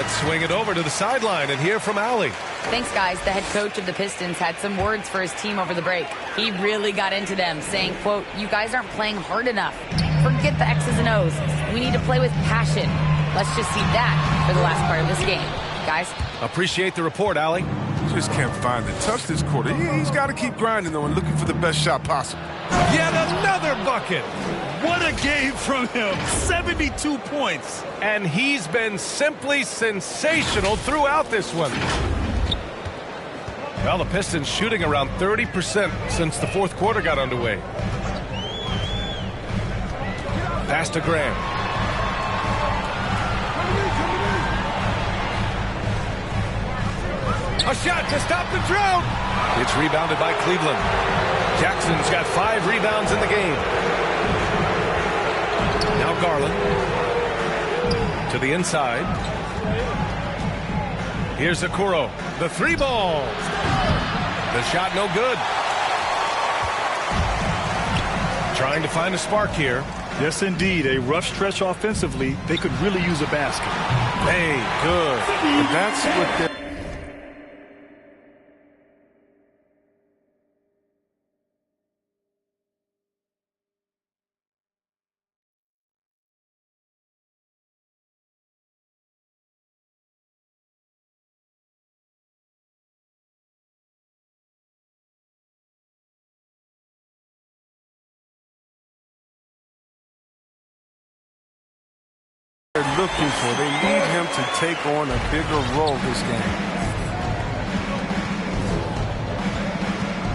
Let's swing it over to the sideline and hear from Allie. Thanks, guys. The head coach of the Pistons had some words for his team over the break. He really got into them, saying, quote, "You guys aren't playing hard enough. Forget the X's and O's. We need to play with passion. Let's just see that for the last part of this game." Guys? Appreciate the report, Allie. Just can't find the touch this quarter. He's got to keep grinding, though, and looking for the best shot possible. Yet another bucket. What a game from him. 72 points. And he's been simply sensational throughout this one. Well, the Pistons shooting around 30% since the fourth quarter got underway. Pass to Graham. A shot to stop the drought. It's rebounded by Cleveland. Jackson's got 5 rebounds in the game. Now Garland. To the inside. Here's Okoro. The 3 ball. The shot no good. Trying to find a spark here. Yes, indeed. A rough stretch offensively. They could really use a basket. Hey, good. But that's what they're... looking for. They need him to take on a bigger role this game.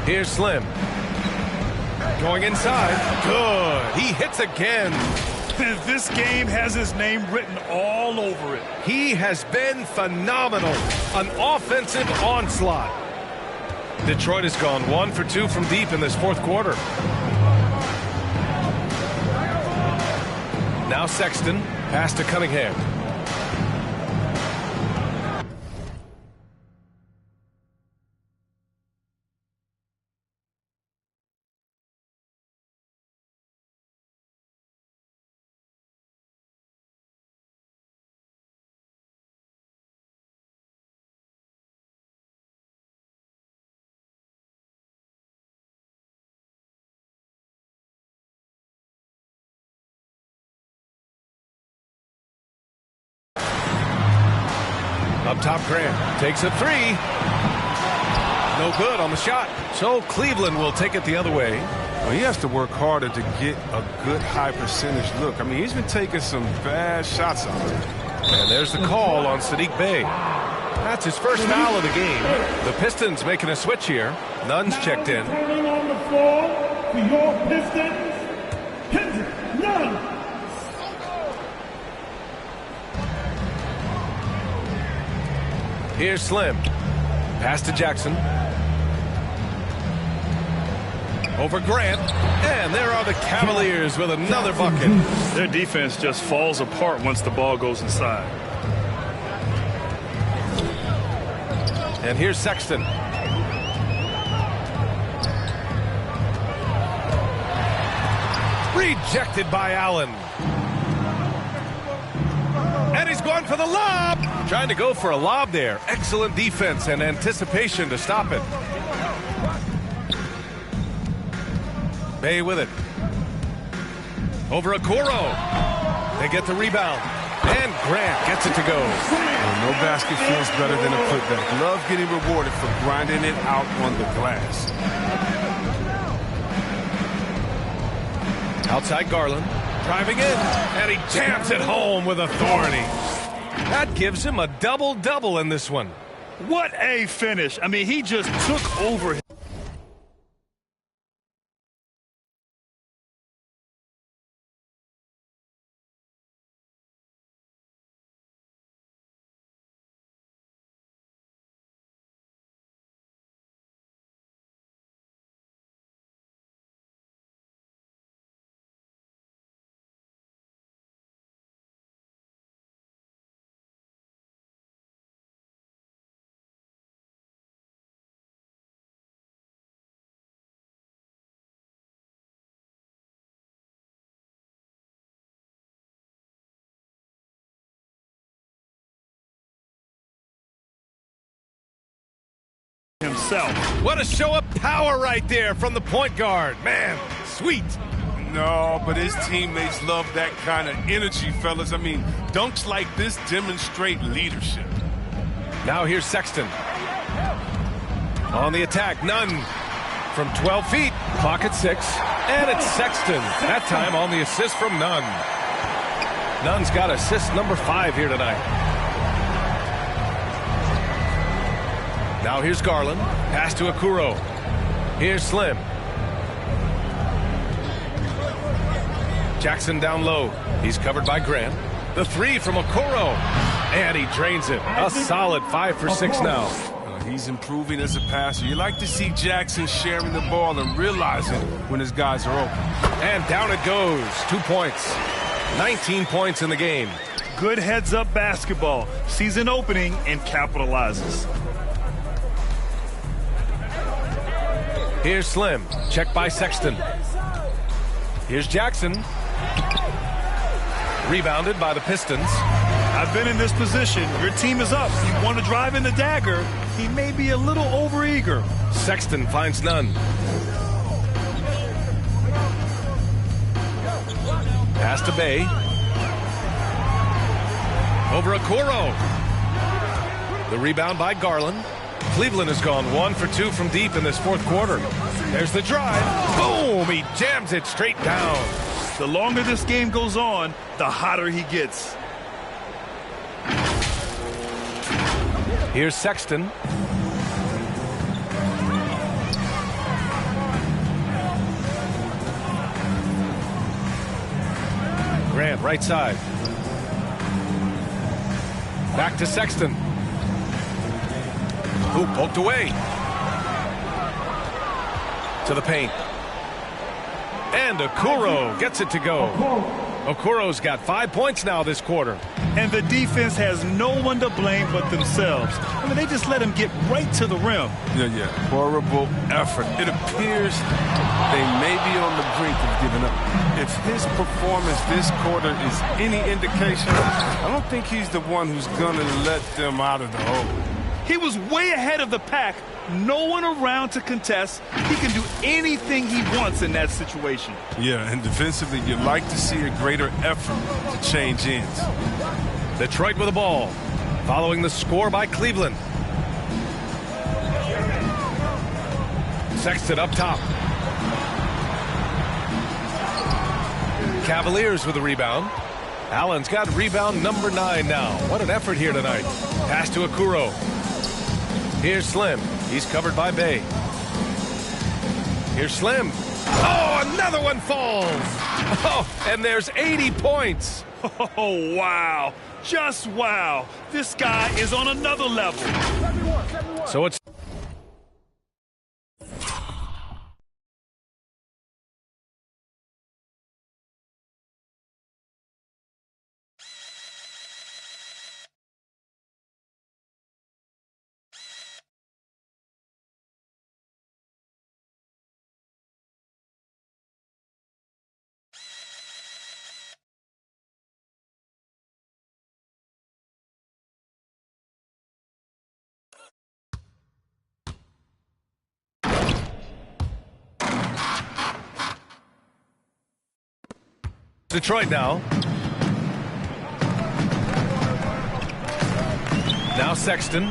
Here's Slim. Going inside. Good. He hits again. This game has his name written all over it. He has been phenomenal. An offensive onslaught. Detroit has gone 1 for 2 from deep in this fourth quarter. Now Sexton. Pass to Cunningham. Up top, Graham takes a 3. No good on the shot. So Cleveland will take it the other way. Well, he has to work harder to get a good high percentage look. I mean, he's been taking some bad shots out there. And there's the call on Sadiq Bey. That's his first foul of the game. The Pistons making a switch here. Nunn's checked in. Turning on the floor for your Pistons, Kendrick Nunn. Here's Slim. Pass to Jackson. Over Grant. And there are the Cavaliers with another bucket. Their defense just falls apart once the ball goes inside. And here's Sexton. Rejected by Allen. And he's going for the lob. Trying to go for a lob there. Excellent defense and anticipation to stop it. Bey with it. Over Okoro. They get the rebound. And Grant gets it to go. Well, no basket feels better than a putback. Love getting rewarded for grinding it out on the glass. Outside Garland. Driving in. And he jams it home with authority. That gives him a double-double in this one. What a finish. I mean, he just took over. himself. What a show of power right there from the point guard. Man, sweet. No, but his teammates love that kind of energy, fellas. I mean, dunks like this demonstrate leadership. Now here's Sexton. On the attack, Nunn from 12 feet. Clock at 6. And it's Sexton. That time on the assist from Nunn. Nunn's got assist number 5 here tonight. Now here's Garland. Pass to Okoro. Here's Slim. Jackson down low. He's covered by Grant. The 3 from Okoro. And he drains it. A solid 5 for 6 now. He's improving as a passer. You like to see Jackson sharing the ball and realizing when his guys are open. And down it goes. 2 points. 19 points in the game. Good heads-up basketball. Sees an opening and capitalizes. Here's Slim. Checked by Sexton. Here's Jackson. Rebounded by the Pistons. I've been in this position. Your team is up. You want to drive in the dagger. He may be a little overeager. Sexton finds none. Pass to Bay. Over Okoro. The rebound by Garland. Cleveland has gone 1 for 2 from deep in this fourth quarter. There's the drive. Boom! He jams it straight down. The longer this game goes on, the hotter he gets. Here's Sexton. Grant, right side. Back to Sexton. Hoop poked away. To the paint. And Okoro gets it to go. Okoro's got 5 points now this quarter. And the defense has no one to blame but themselves. I mean, they just let him get right to the rim. Yeah. Horrible effort. It appears they may be on the brink of giving up. If his performance this quarter is any indication, I don't think he's the one who's going to let them out of the hole. He was way ahead of the pack. No one around to contest. He can do anything he wants in that situation. Yeah, and defensively, you'd like to see a greater effort to change ends. Detroit with the ball, following the score by Cleveland. Sexton up top. Cavaliers with the rebound. Allen's got rebound number 9 now. What an effort here tonight. Pass to Okoro. Here's Slim. He's covered by Bay. Here's Slim. Oh, another one falls. Oh, and there's 80 points. Oh, wow. Just wow. This guy is on another level. So it's Detroit now. Now Sexton.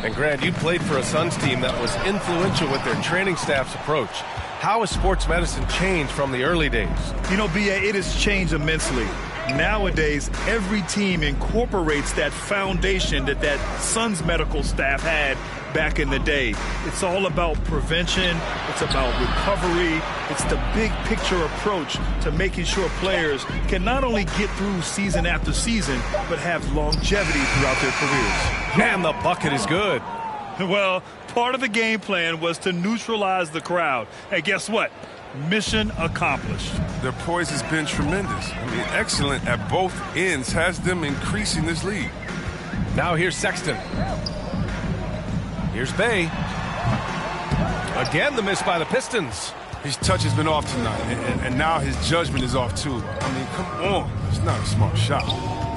And Grant, you played for a Suns team that was influential with their training staff's approach. How has sports medicine changed from the early days? You know, B.A., it has changed immensely. Nowadays, every team incorporates that foundation that Suns medical staff had back in the day. It's all about prevention. It's about recovery. It's the big picture approach to making sure players can not only get through season after season, but have longevity throughout their careers. And the bucket is good. Well, part of the game plan was to neutralize the crowd. And guess what? Mission accomplished. Their poise has been tremendous. I mean, excellent at both ends, has them increasing this lead. Now here's Sexton. Here's Bay. Again, the miss by the Pistons. His touch has been off tonight, and now his judgment is off too. I mean, come on. It's not a smart shot.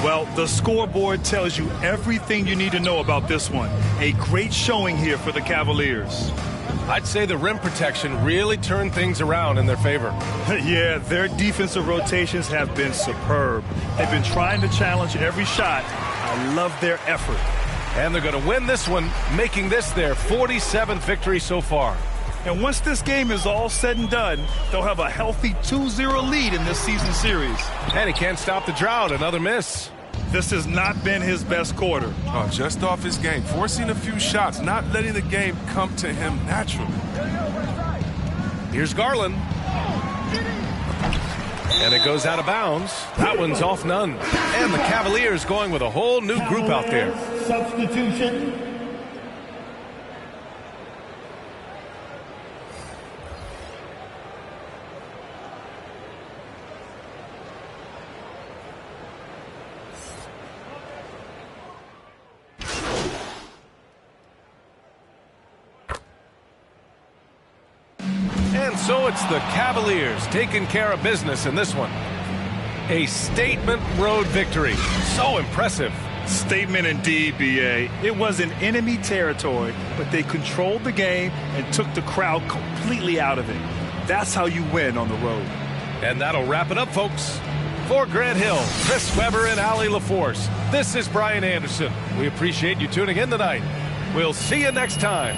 Well, the scoreboard tells you everything you need to know about this one. A great showing here for the Cavaliers. I'd say the rim protection really turned things around in their favor. Yeah, their defensive rotations have been superb. They've been trying to challenge every shot. I love their effort. And they're going to win this one, making this their 47th victory so far. And once this game is all said and done, they'll have a healthy 2-0 lead in this season series. And he can't stop the drought. Another miss. This has not been his best quarter. Oh, just off his game, forcing a few shots, not letting the game come to him naturally. Here's Garland. And it goes out of bounds. That one's off none. And the Cavaliers going with a whole new group out there. Substitution. And so it's the Cavaliers taking care of business in this one. A statement road victory. So impressive. Statement indeed, B.A. It was in enemy territory, but they controlled the game and took the crowd completely out of it. That's how you win on the road. And that'll wrap it up, folks. For Grant Hill, Chris Webber, and Allie LaForce, this is Brian Anderson. We appreciate you tuning in tonight. We'll see you next time.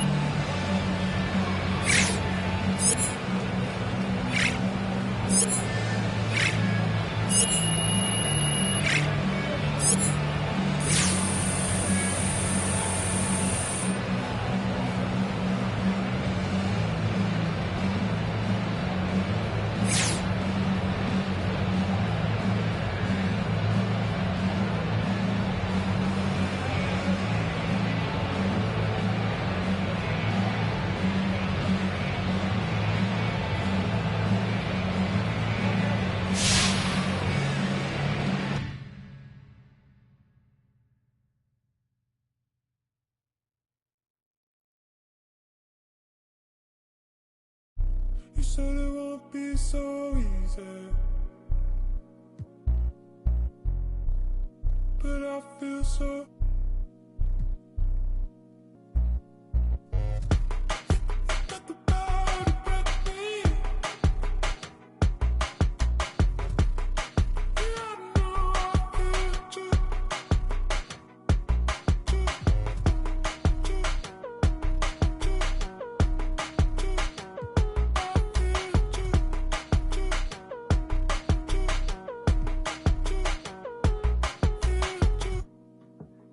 You said it won't be so easy, but I feel so. Got the power to break me. Yeah, I know I feel too.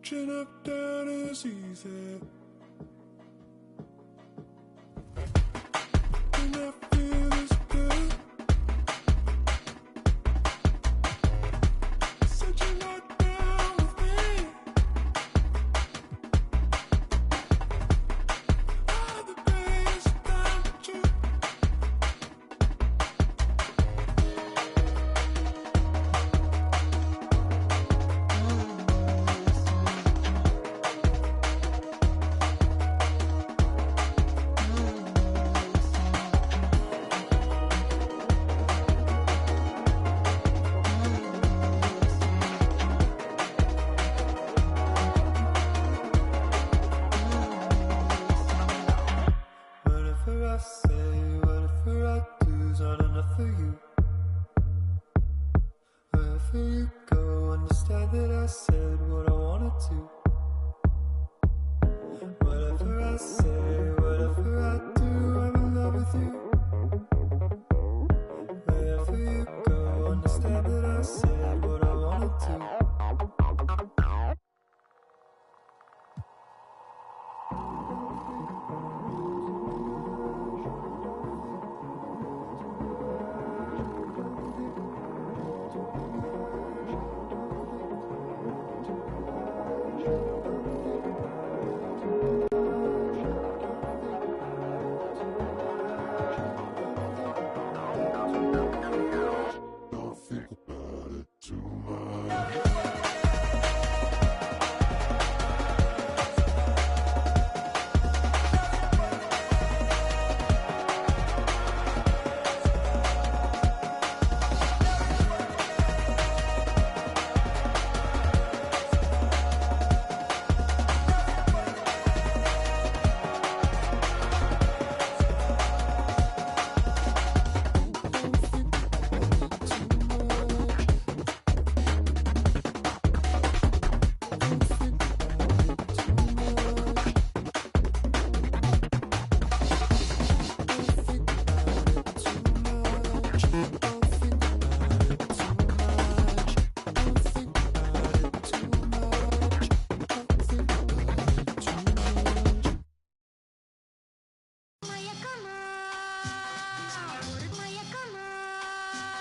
Chin up, down is easy. And I feel this good. Said you're not down with me. All the days down to you. Whatever I say, whatever I do's not enough for you. Wherever you go, understand that I said what I wanted to. Whatever I say, whatever I do, I'm in love with you. Wherever you go, understand that I said what I wanted to.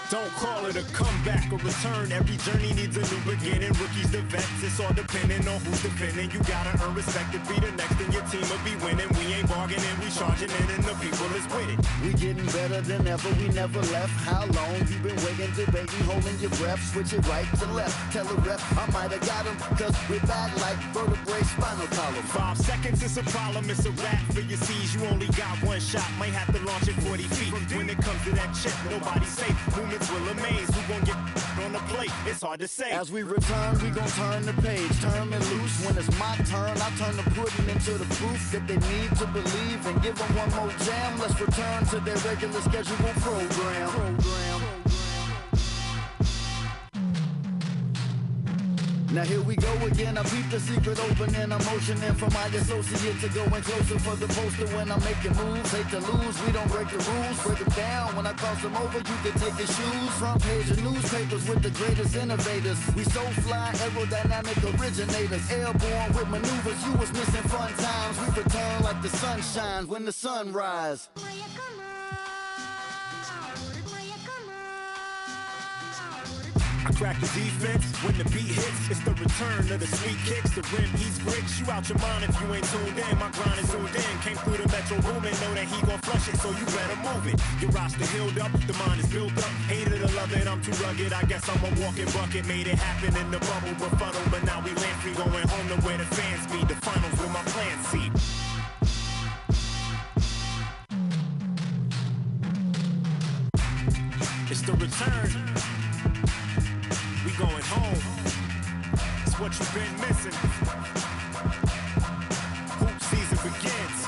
Don't call it a comeback or return. Every journey needs a new beginning. Rookies to vets, it's all depending on who's defending. You gotta earn respect to be the next, and your team will be winning. We ain't bargaining, we charging in, and the people is with it. We getting better than ever, we never left. How long you been waiting, debating, holding your breath? Switch it right to left, tell a rep I might have got him, cause we're back like vertebrae, spinal column. 5 seconds is a problem, it's a wrap for your C's. You only got one shot, might have to launch it 40 feet. When it comes to that chip, nobody's safe. Movements will amaze, who gon' get on the plate? It's hard to say. As we return, we gon' turn the page, turn and loose. When it's my turn, I turn the pudding into the proof that they need to believe, and give them one more jam. Let's return to their regular scheduled program. Now here we go again, I peep the secret opening. I'm motioning for my associate to go in closer for the poster when I'm making moves. Hate to lose, we don't break the rules, break them down. When I cross them over, you can take your shoes. Front page of newspapers with the greatest innovators. We so fly, aerodynamic originators. Airborne with maneuvers, you was missing fun times. We return like the sun shines when the sun rise. I crack the defense when the beat hits. It's the return of the sweet kicks. The rim eats bricks. You out your mind if you ain't tuned in. My grind is zoomed in. Came through the metro room and know that he gon' flush it, so you better move it. Your roster healed up, the mind is built up. Hated to love it, I'm too rugged. I guess I'm a walking bucket. Made it happen in the bubble befuddle, but now we land free, going home to where the fans meet. The finals with my plan seat. It's the return. We going home. It's what you've been missing. Hoop season begins.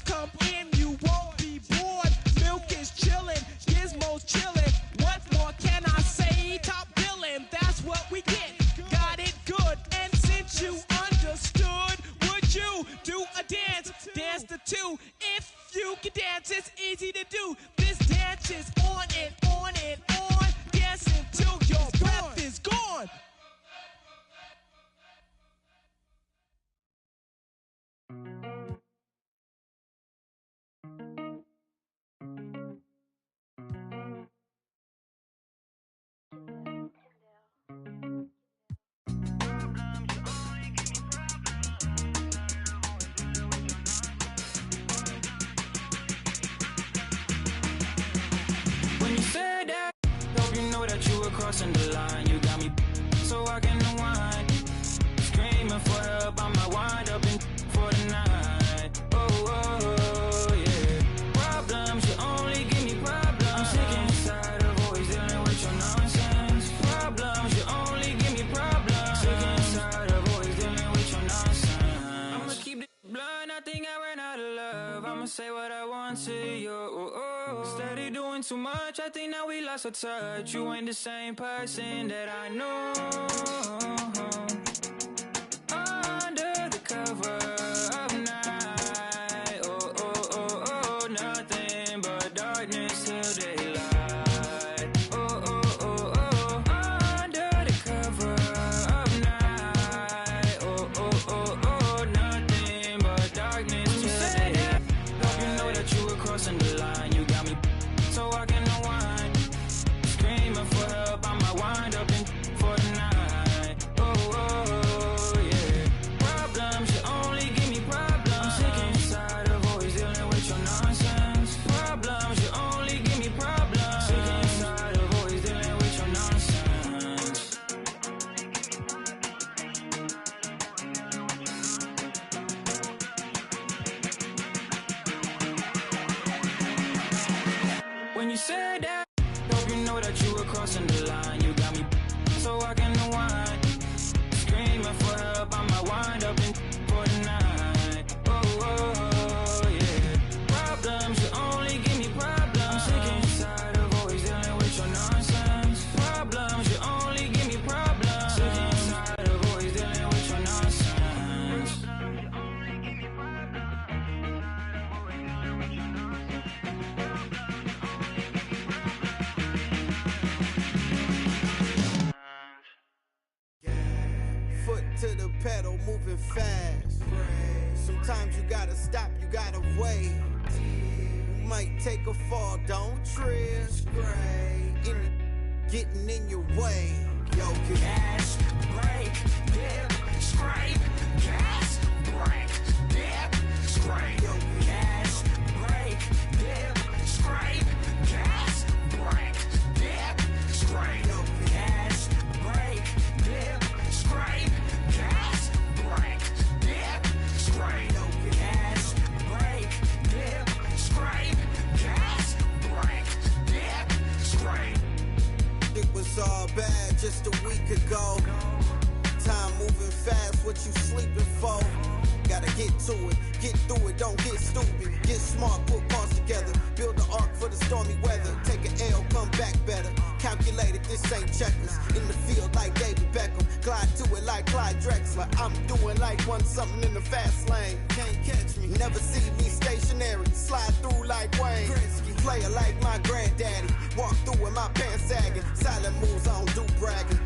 Come in, you won't be bored. Milk is chillin', Gizmo's chillin'. What crossing the line. You got me so I can unwind. Screaming for help, I might wind up in for the night. Oh, oh, yeah. Problems, you only give me problems. I'm sick and tired of always dealing with your nonsense. Problems, you only give me problems. Sick and tired of always dealing with your nonsense. I'ma keep it blunt, I think I ran out of love. I'ma say what I want to you. Oh, oh. Steady doing too much, I think now we lost our touch. You ain't the same person that I know. Under the cover of night, oh, oh, oh, oh, nothing but darkness till daylight. Oh, oh, oh, oh, under the cover of night, oh, oh, oh, oh, nothing but darkness till daylight. Hope you know that you were crossing the line. You got me so I can unwind. Screaming for help, I might wind up in for the night. Oh, oh, yeah. Problems, you only give me problems. I'm sick and tired of always dealing with your nonsense. Problems, you only give me problems. Sick and tired of always dealing with your nonsense. When you said that, hope you know that you were crossing the line. You got me so I can unwind. Screaming for help, I might wind up in for the night. Oh, oh, yeah. Problems, you only give me problems. I'm sick and tired of always dealing with your nonsense. Problems, you only give me problems. Sick and tired of always dealing with your nonsense. Foot to the pedal, moving fast. Sometimes you gotta stop, you gotta wait. You might take a fall, don't trip. Getting in your way. Yo, gas, brake, dip, scrape. Gas, brake, dip, scrape. Yo, gas, brake, dip, scrape. Gas, brake, dip, scrape. Yo, gas, brake, dip, scrape. Gas, brake, dip, scrape. Yo, gas, brake, dip, scrape. Gas, brake, dip, scrape. It was all bad just a week ago. Time moving fast, what you sleeping for? Gotta get to it, get through it, don't get stupid. Get smart, put parts together. Build the ark for the stormy weather. Take an L, come back better. Calculated, this ain't checkers. In the field like David Beckham. Glide to it like Clyde Drexler. I'm doing like one something in the fast lane. Can't catch me, never see me stationary. Slide through like Wayne Gretzky. Player like my granddaddy. Walk through with my pants sagging. Silent moves, I don't do bragging.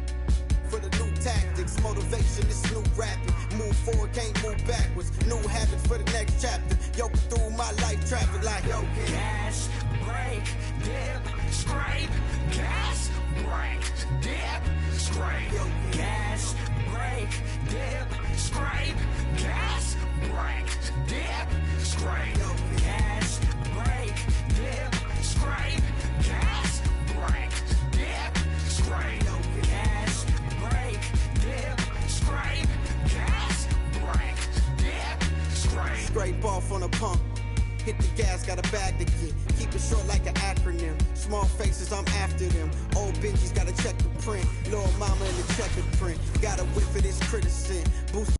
For the new tactics, motivation, this new rapping. Move forward, can't move backwards. New habits for the next chapter. Yo, through my life traffic like yo, gas, brake, dip, scrape. Gas, brake, dip, scrape. Yo, gas, brake, dip, scrape. Gas, brake, dip, scrape. Yo, gas, brake, dip, scrape. Gas, brake, dip, scrape. Yo, gas, brake, dip, scrape. Gas, brake, dip, scrape. Scrape off on a pump. Hit the gas, got a bag to get. Keep it short like an acronym. Small faces, I'm after them. Old Benji's gotta check the print. Little mama in the checkered print. Got a whip for this criticism. Boost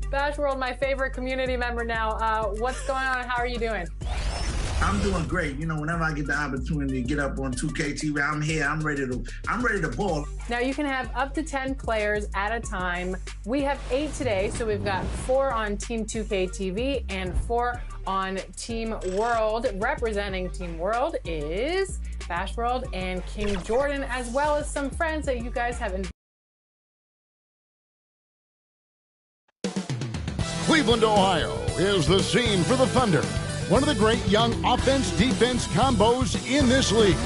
Bash World, my favorite community member now. What's going on? How are you doing? I'm doing great. You know, whenever I get the opportunity to get up on 2K TV, I'm here. I'm ready to ball. Now you can have up to 10 players at a time. We have 8 today, so we've got 4 on Team 2K TV and 4 on Team World. Representing Team World is Bash World and King Jordan, as well as some friends that you guys have invited. Cleveland, Ohio is the scene for the Thunder. One of the great young offense-defense combos in this league.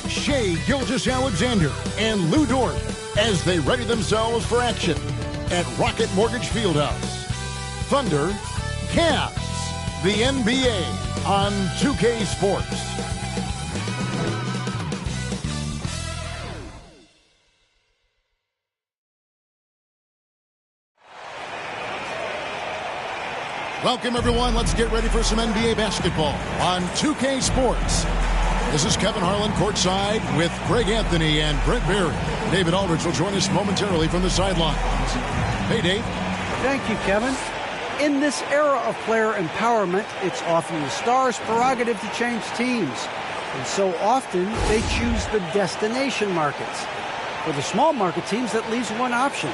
Shai Gilgeous-Alexander and Lou Dort as they ready themselves for action at Rocket Mortgage Fieldhouse. Thunder, Cavs, the NBA on 2K Sports. Welcome, everyone. Let's get ready for some NBA basketball on 2K Sports. This is Kevin Harlan courtside with Greg Anthony and Brent Berry. David Aldridge will join us momentarily from the sidelines. Hey, Dave. Thank you, Kevin. In this era of player empowerment, it's often the star's prerogative to change teams. And so often, they choose the destination markets. For the small market teams, that leaves one option.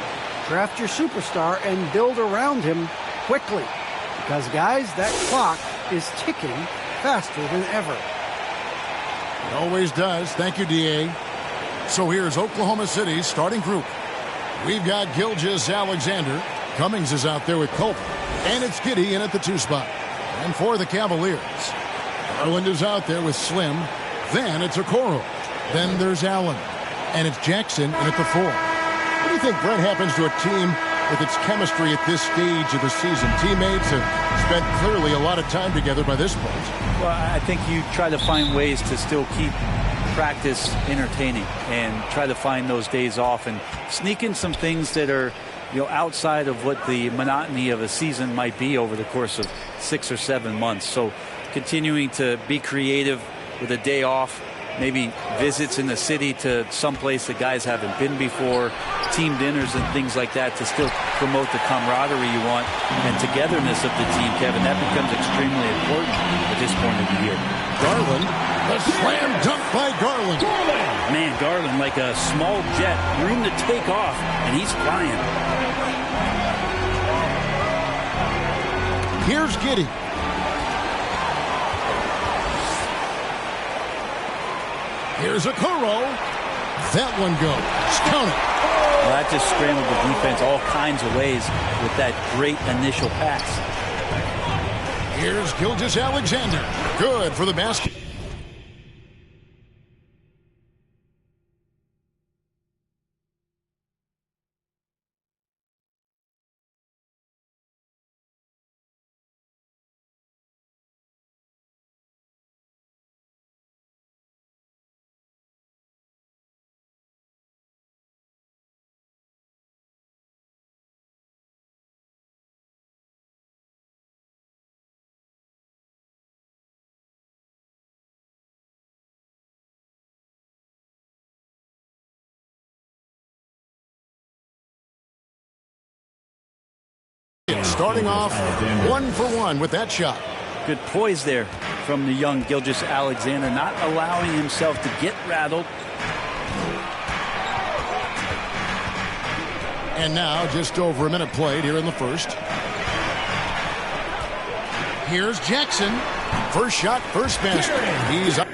Draft your superstar and build around him quickly. Because, guys, that clock is ticking faster than ever. It always does. Thank you, D.A. So here's Oklahoma City's starting group. We've got Gilgeous-Alexander. Cummings is out there with Colton. And it's Giddey in at the 2 spot. And for the Cavaliers, Garland is out there with Slim. Then it's Okoro. Then there's Allen. And it's Jackson in at the 4. What do you think, Brent, happens to a team with its chemistry at this stage of the season? Teammates have spent clearly a lot of time together by this point. Well, I think you try to find ways to still keep practice entertaining and try to find those days off and sneak in some things that are, outside of what the monotony of a season might be over the course of 6 or 7 months. So continuing to be creative with a day off, maybe visits in the city to someplace that guys haven't been before, team dinners and things like that to still promote the camaraderie you want and togetherness of the team, Kevin. That becomes extremely important at this point of the year. Garland, the slam dunk by Garland. Man, Garland like a small jet, room to take off, and he's flying. Here's Giddey. Here's Okoro. That one goes. Count it. Well, that just scrambled the defense all kinds of ways with that great initial pass. Here's Gilgeous-Alexander. Good for the basket. Starting off 1-for-1 with that shot. Good poise there from the young Gilgeous-Alexander, not allowing himself to get rattled. And now just over a minute played here in the first. Here's Jackson. First shot, first basket. He's up.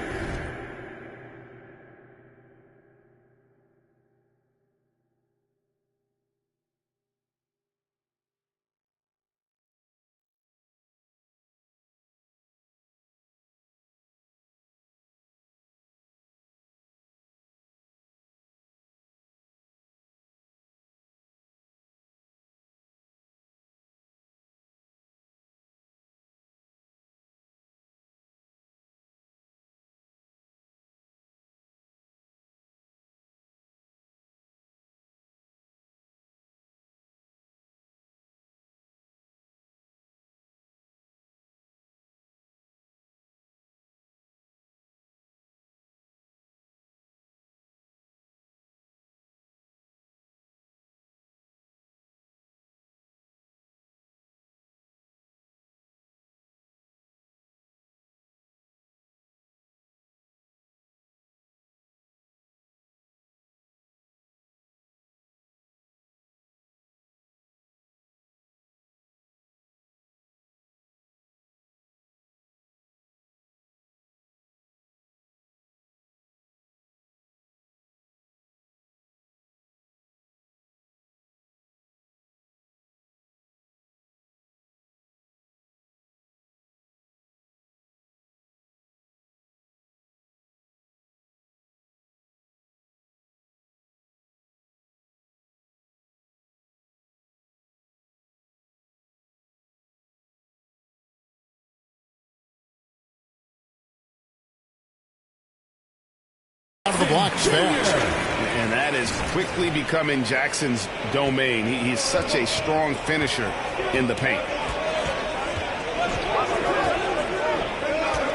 Out of the blocks fast. And that is quickly becoming Jackson's domain. He's such a strong finisher in the paint.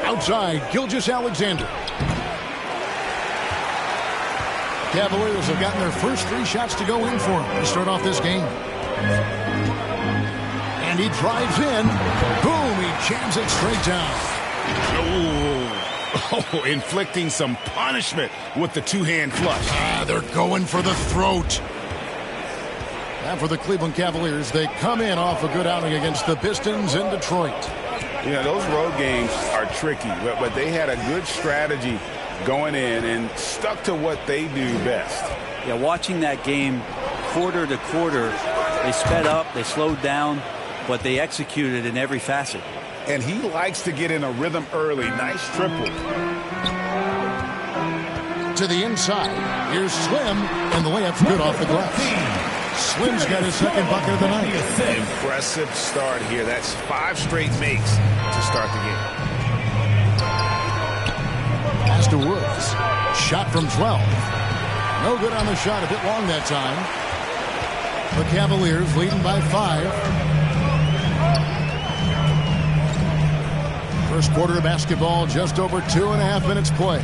Outside, Gilgeous-Alexander. Cavaliers have gotten their first 3 shots to go in for him to start off this game. And he drives in. Boom, he jams it straight down. Oh, inflicting some punishment with the two-hand flush. They're going for the throat. And for the Cleveland Cavaliers, they come in off a good outing against the Pistons in Detroit. You know, those road games are tricky, but they had a good strategy going in and stuck to what they do best. Yeah, watching that game quarter to quarter, they sped up, they slowed down, but they executed in every facet. And he likes to get in a rhythm early. Nice triple. To the inside. Here's Slim, and the layup's good off the glass. Slim's got his second bucket of the night. Impressive start here. That's 5 straight makes to start the game. Pass to Woods. Shot from 12. No good on the shot. A bit long that time. The Cavaliers leading by 5. First quarter of basketball, just over 2.5 minutes play.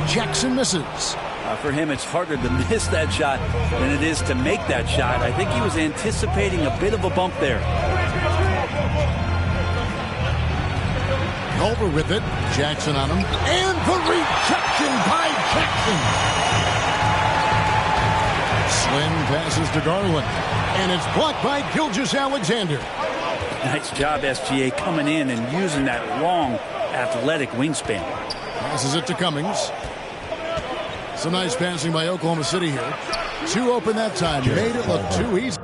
Jackson misses. For him, it's harder to miss that shot than it is to make that shot. I think he was anticipating a bit of a bump there. Culver with it. Jackson on him. And the rejection by Jackson. Slim passes to Garland. And it's blocked by Gilgeous-Alexander. Nice job, SGA, coming in and using that long, athletic wingspan. Passes it to Cummings. Some nice passing by Oklahoma City here. 2 open that time. Made it look too easy.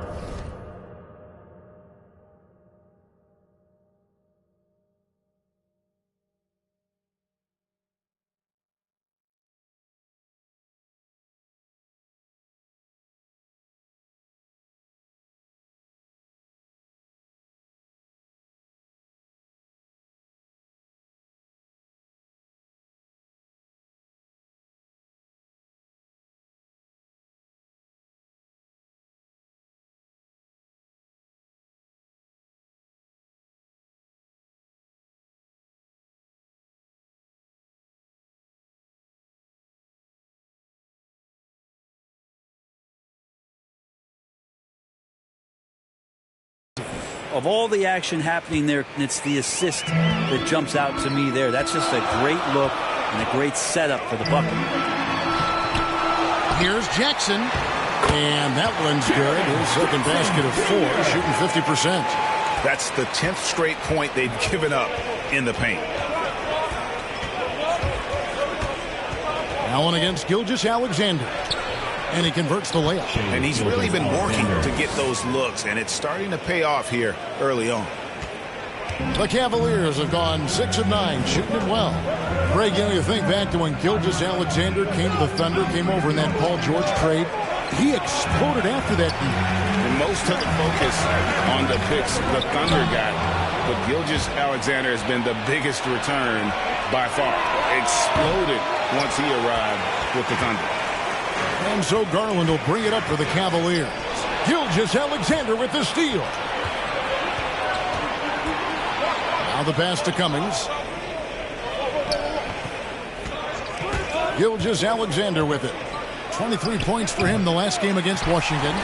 Of all the action happening there, it's the assist that jumps out to me there. That's just a great look and a great setup for the bucket. Here's Jackson. And that one's good. His second basket of 4, shooting 50%. That's the 10th straight point they've given up in the paint. Allen against Gilgeous-Alexander. And he converts the layup. And he's really been working to get those looks, and it's starting to pay off here early on. The Cavaliers have gone 6 of 9, shooting it well. Greg, you think back to when Gilgeous-Alexander came to the Thunder, came over in that Paul George trade. He exploded after that deal. And most of the focus on the picks the Thunder got, but Gilgeous-Alexander has been the biggest return by far. Exploded once he arrived with the Thunder. And so Garland will bring it up for the Cavaliers. Gilgeous-Alexander with the steal. Now the pass to Cummings. Gilgeous-Alexander with it. 23 points for him the last game against Washington.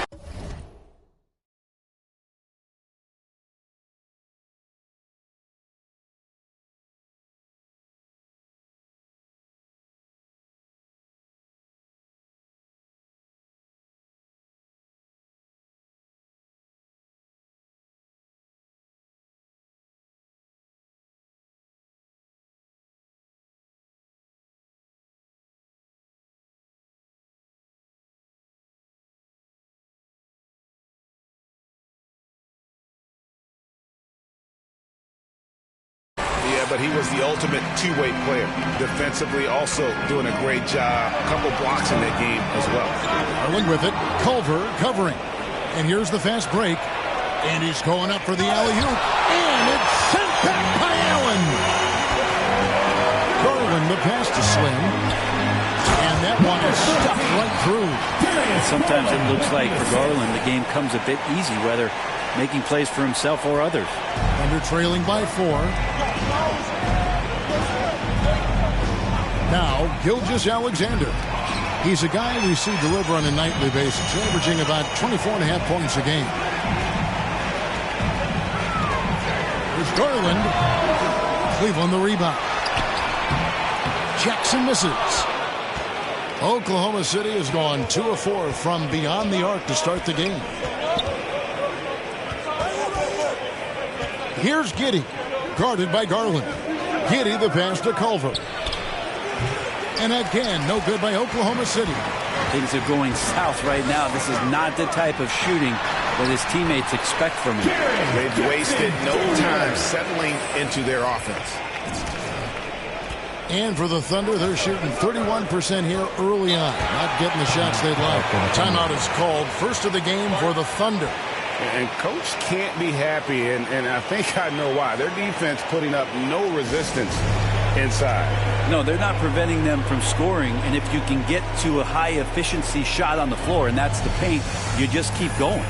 But he was the ultimate two-way player. Defensively, also doing a great job. A couple blocks in that game as well. Garland with it. Culver covering. And here's the fast break. And he's going up for the alley-oop. And it's sent back by Allen. Garland, the pass to Slim. And that one is stuffed right through. Sometimes it looks like for Garland the game comes a bit easy, whether making plays for himself or others. Under trailing by 4. Now, Gilgeous-Alexander. He's a guy we see deliver on a nightly basis, averaging about 24.5 points a game. Here's Garland. Cleveland the rebound. Jackson misses. Oklahoma City has gone 2 of 4 from beyond the arc to start the game. Here's Giddey, guarded by Garland. Giddey the pass to Culver. And again, no good by Oklahoma City. Things are going south right now. This is not the type of shooting that his teammates expect from him. They've wasted no time settling into their offense. And for the Thunder, they're shooting 31% here early on. Not getting the shots they'd like. Timeout is called. First of the game for the Thunder. And Coach can't be happy, and I think I know why. Their defense putting up no resistance inside. No, they're not preventing them from scoring, and if you can get to a high-efficiency shot on the floor, and that's the paint, you just keep going.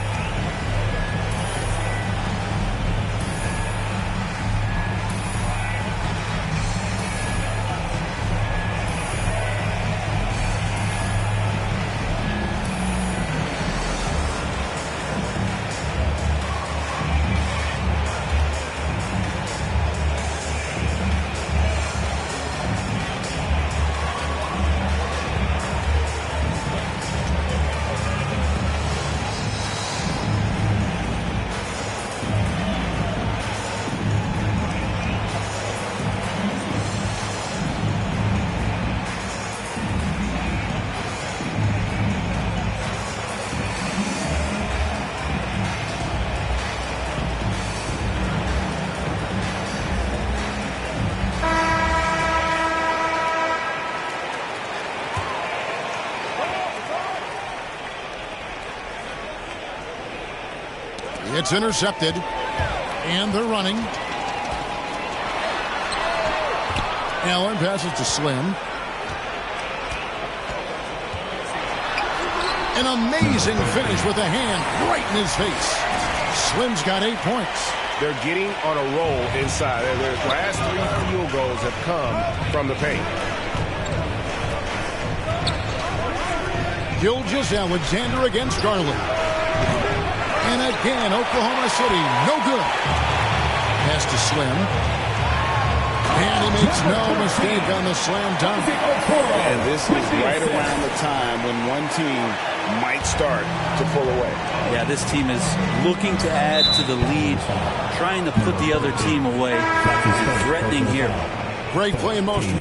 It's intercepted, and they're running. Allen passes to Slim. An amazing finish with a hand right in his face. Slim's got 8 points. They're getting on a roll inside. Their last 3 field goals have come from the paint. Gilgeous-Alexander against Garland. And again, Oklahoma City, no good. Pass to Slim. And he makes no mistake on the slam dunk. And this is right around the time when one team might start to pull away. Yeah, this team is looking to add to the lead, trying to put the other team away, threatening here. Great play in motion.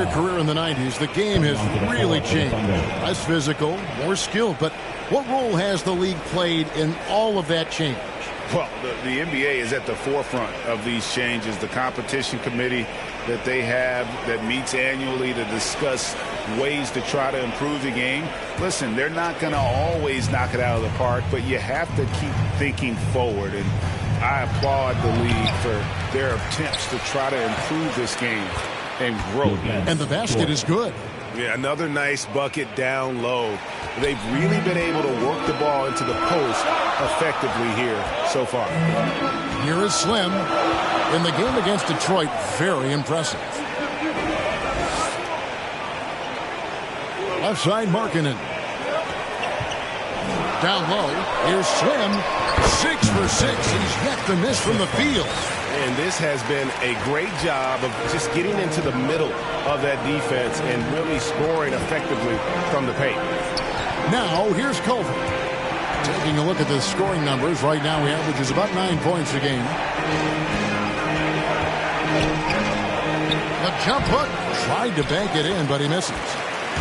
their career in the 90s, the game has really changed. Less physical, more skilled. But what role has the league played in all of that change? Well, the NBA is at the forefront of these changes. The competition committee that they have that meets annually to discuss ways to try to improve the game. Listen, they're not going to always knock it out of the park, but you have to keep thinking forward. And I applaud the league for their attempts to try to improve this game and grow. And the basket is good. Yeah, another nice bucket down low. They've really been able to work the ball into the post effectively here so far. Here is Slim. In the game against Detroit, very impressive. Left side, Markkanen. Down low, here's Slim. 6 for 6. He's yet to miss from the field. And this has been a great job of just getting into the middle of that defense and really scoring effectively from the paint. Now, here's Culver. Taking a look at the scoring numbers, right now he averages about 9 points a game. The jump hook, tried to bank it in, but he misses.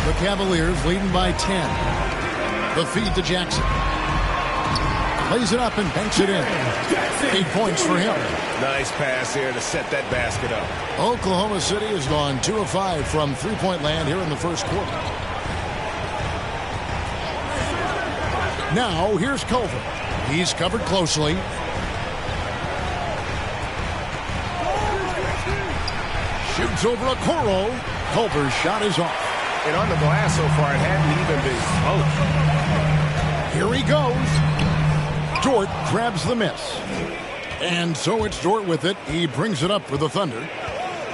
The Cavaliers leading by 10. The feed to Jackson. Plays it up and banks it in. 8 points for him. Nice pass here to set that basket up. Oklahoma City has gone 2 of 5 from three-point land here in the first quarter. Now, here's Culver. He's covered closely. Shoots over a Okoro. Culver's shot is off. And on the glass so far, it hadn't even been close. Here he goes. Dort grabs the miss. And so it's Dort with it. He brings it up for the Thunder.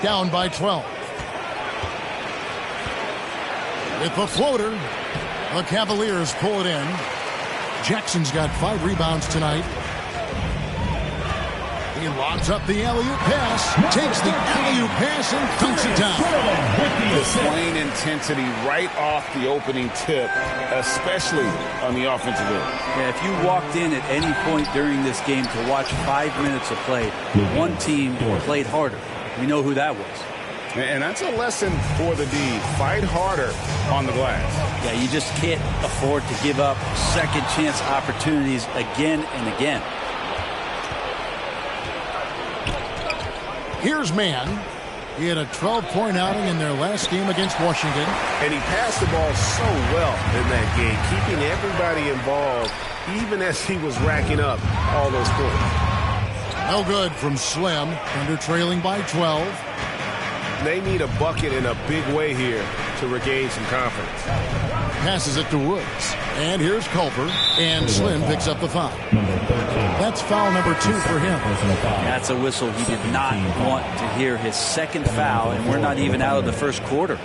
Down by 12. With the floater, the Cavaliers pull it in. Jackson's got 5 rebounds tonight. He lobs up the alley-oop pass, takes the alley-oop pass and dunks it down. Displaying intensity right off the opening tip, especially on the offensive end. Yeah, if you walked in at any point during this game to watch 5 minutes of play, one team played harder. We know who that was. And that's a lesson for the D. Fight harder on the glass. Yeah, you just can't afford to give up second chance opportunities again and again. Here's Mann. He had a 12-point outing in their last game against Washington. And he passed the ball so well in that game, keeping everybody involved, even as he was racking up all those points. No good from Slim. Under trailing by 12. They need a bucket in a big way here to regain some confidence. Passes it to Woods. And here's Culver. And Slim picks up the foul. That's foul number 2 for him. That's a whistle he did not want to hear. His second foul, and we're not even out of the first quarter.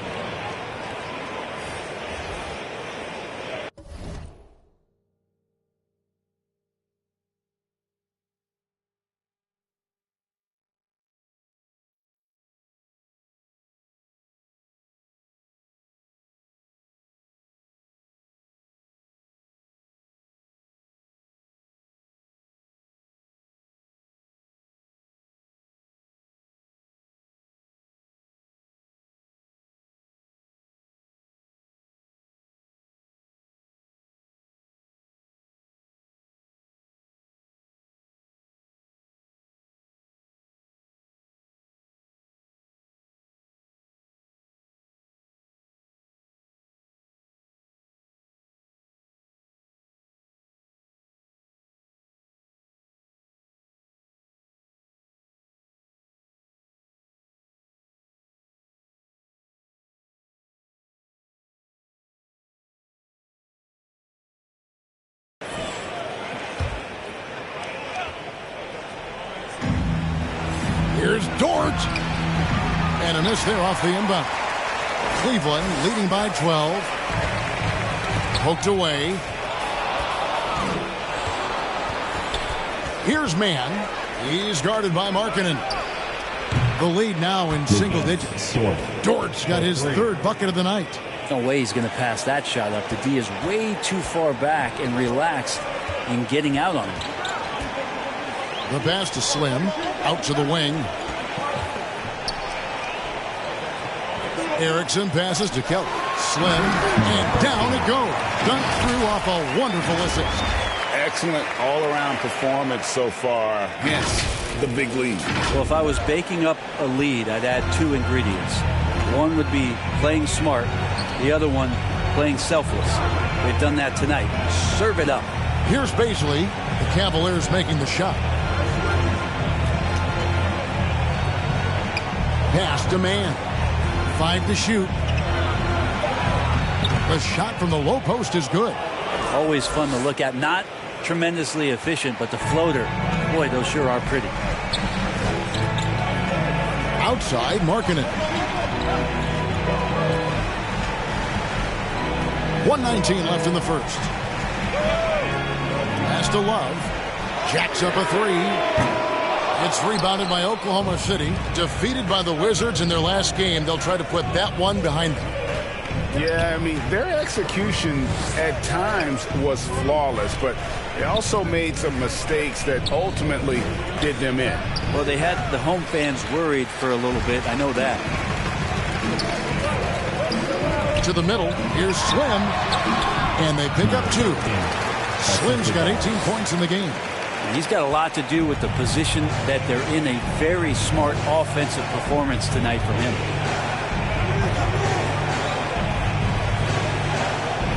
Here's Dort. And a miss there off the inbound. Cleveland leading by 12. Poked away. Here's Mann. He's guarded by Markkanen. The lead now in single digits. Dort's got his 3rd bucket of the night. No way he's going to pass that shot up. The D is way too far back and relaxed in getting out on it. The pass to Slim. Out to the wing. Erickson passes to Kelly. Slim, and down it goes. Dunked through off a wonderful assist. Excellent all-around performance so far, hence the big lead. Well, if I was baking up a lead, I'd add 2 ingredients. One would be playing smart. The other one, playing selfless. They've done that tonight. Serve it up. Here's Baisley. The Cavaliers making the shot. Pass to man. 5 to shoot. The shot from the low post is good. Always fun to look at. Not tremendously efficient, but the floater, boy, those sure are pretty. Outside, Markkanen. 1:19 left in the first. Pass to Love. Jacks up a 3. It's rebounded by Oklahoma City. Defeated by the Wizards in their last game. They'll try to put that one behind them. Yeah, I mean, their execution at times was flawless, but they also made some mistakes that ultimately did them in. Well, they had the home fans worried for a little bit. I know that. To the middle. Here's Slim. And they pick up 2. Slim's got 18 points in the game. He's got a lot to do with the position that they're in. A very smart offensive performance tonight from him.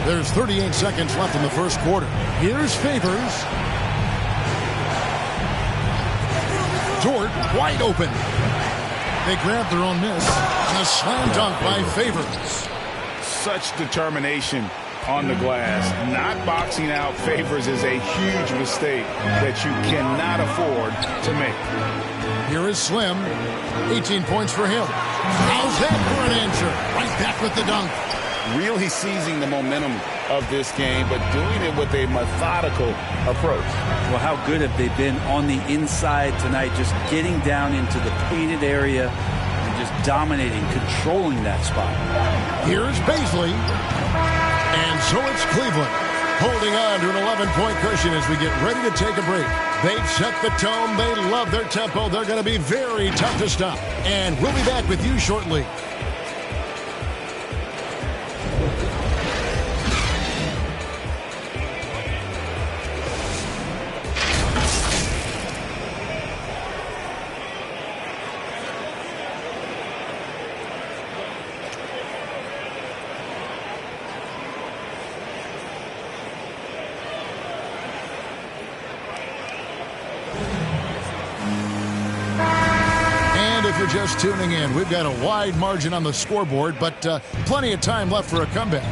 There's 38 seconds left in the first quarter. Here's Favors. Dort wide open. They grab their own miss. And a slam dunk by Favors. Such determination on the glass. Not boxing out Favors is a huge mistake that you cannot afford to make. Here is Slim. 18 points for him. How's that for an answer? Right back with the dunk. Really seizing the momentum of this game, but doing it with a methodical approach. Well, how good have they been on the inside tonight, just getting down into the painted area and just dominating, controlling that spot. Here's Baisley. And so it's Cleveland holding on to an 11-point cushion as we get ready to take a break. They've set the tone. They love their tempo. They're going to be very tough to stop. And we'll be back with you shortly. If you're just tuning in, we've got a wide margin on the scoreboard, but plenty of time left for a comeback.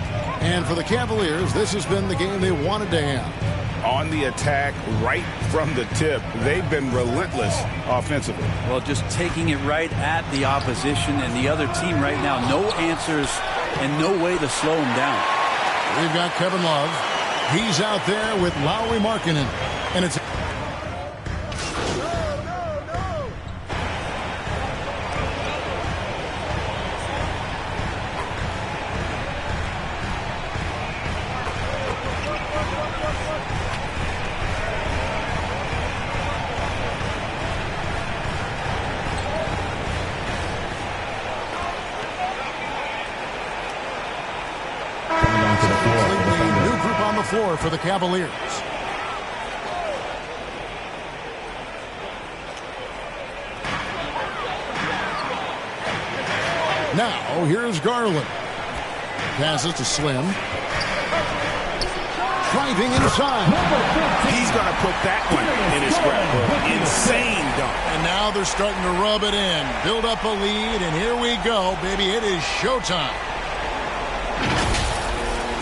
And for the Cavaliers, this has been the game they wanted to have. On the attack, right from the tip, they've been relentless offensively. Well, just taking it right at the opposition and the other team right now. No answers and no way to slow them down. We've got Kevin Love. He's out there with Lauri Markkanen. And it's floor for the Cavaliers. Now, here's Garland. Passes to Slim. Driving inside. He's going to put that one in his scrapbook. Insane dunk. And now they're starting to rub it in. Build up a lead, and here we go, baby. It is showtime.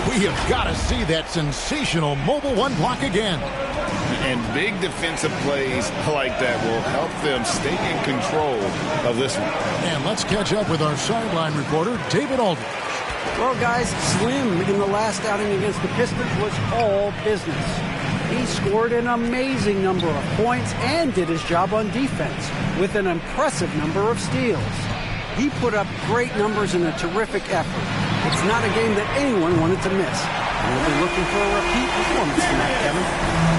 We have got to see that sensational mobile one block again. And big defensive plays like that will help them stay in control of this one. And let's catch up with our sideline reporter, David Aldridge. Well, guys, Slim in the last outing against the Pistons was all business. He scored an amazing number of points and did his job on defense with an impressive number of steals. He put up great numbers in a terrific effort. It's not a game that anyone wanted to miss. We'll be looking for a repeat performance tonight, Kevin.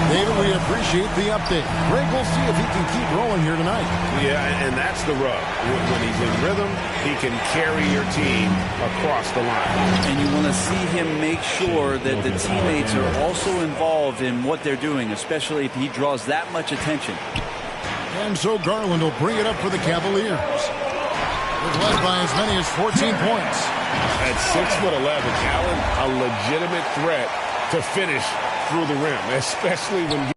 David, we appreciate the update. Greg, we'll see if he can keep rolling here tonight. Yeah, and that's the rub. When he's in rhythm, he can carry your team across the line. And you want to see him make sure that the teammates are also involved in what they're doing, especially if he draws that much attention. And so Garland will bring it up for the Cavaliers. They're led by as many as 14 points. At 6'11", Allen, a legitimate threat to finish through the rim, especially when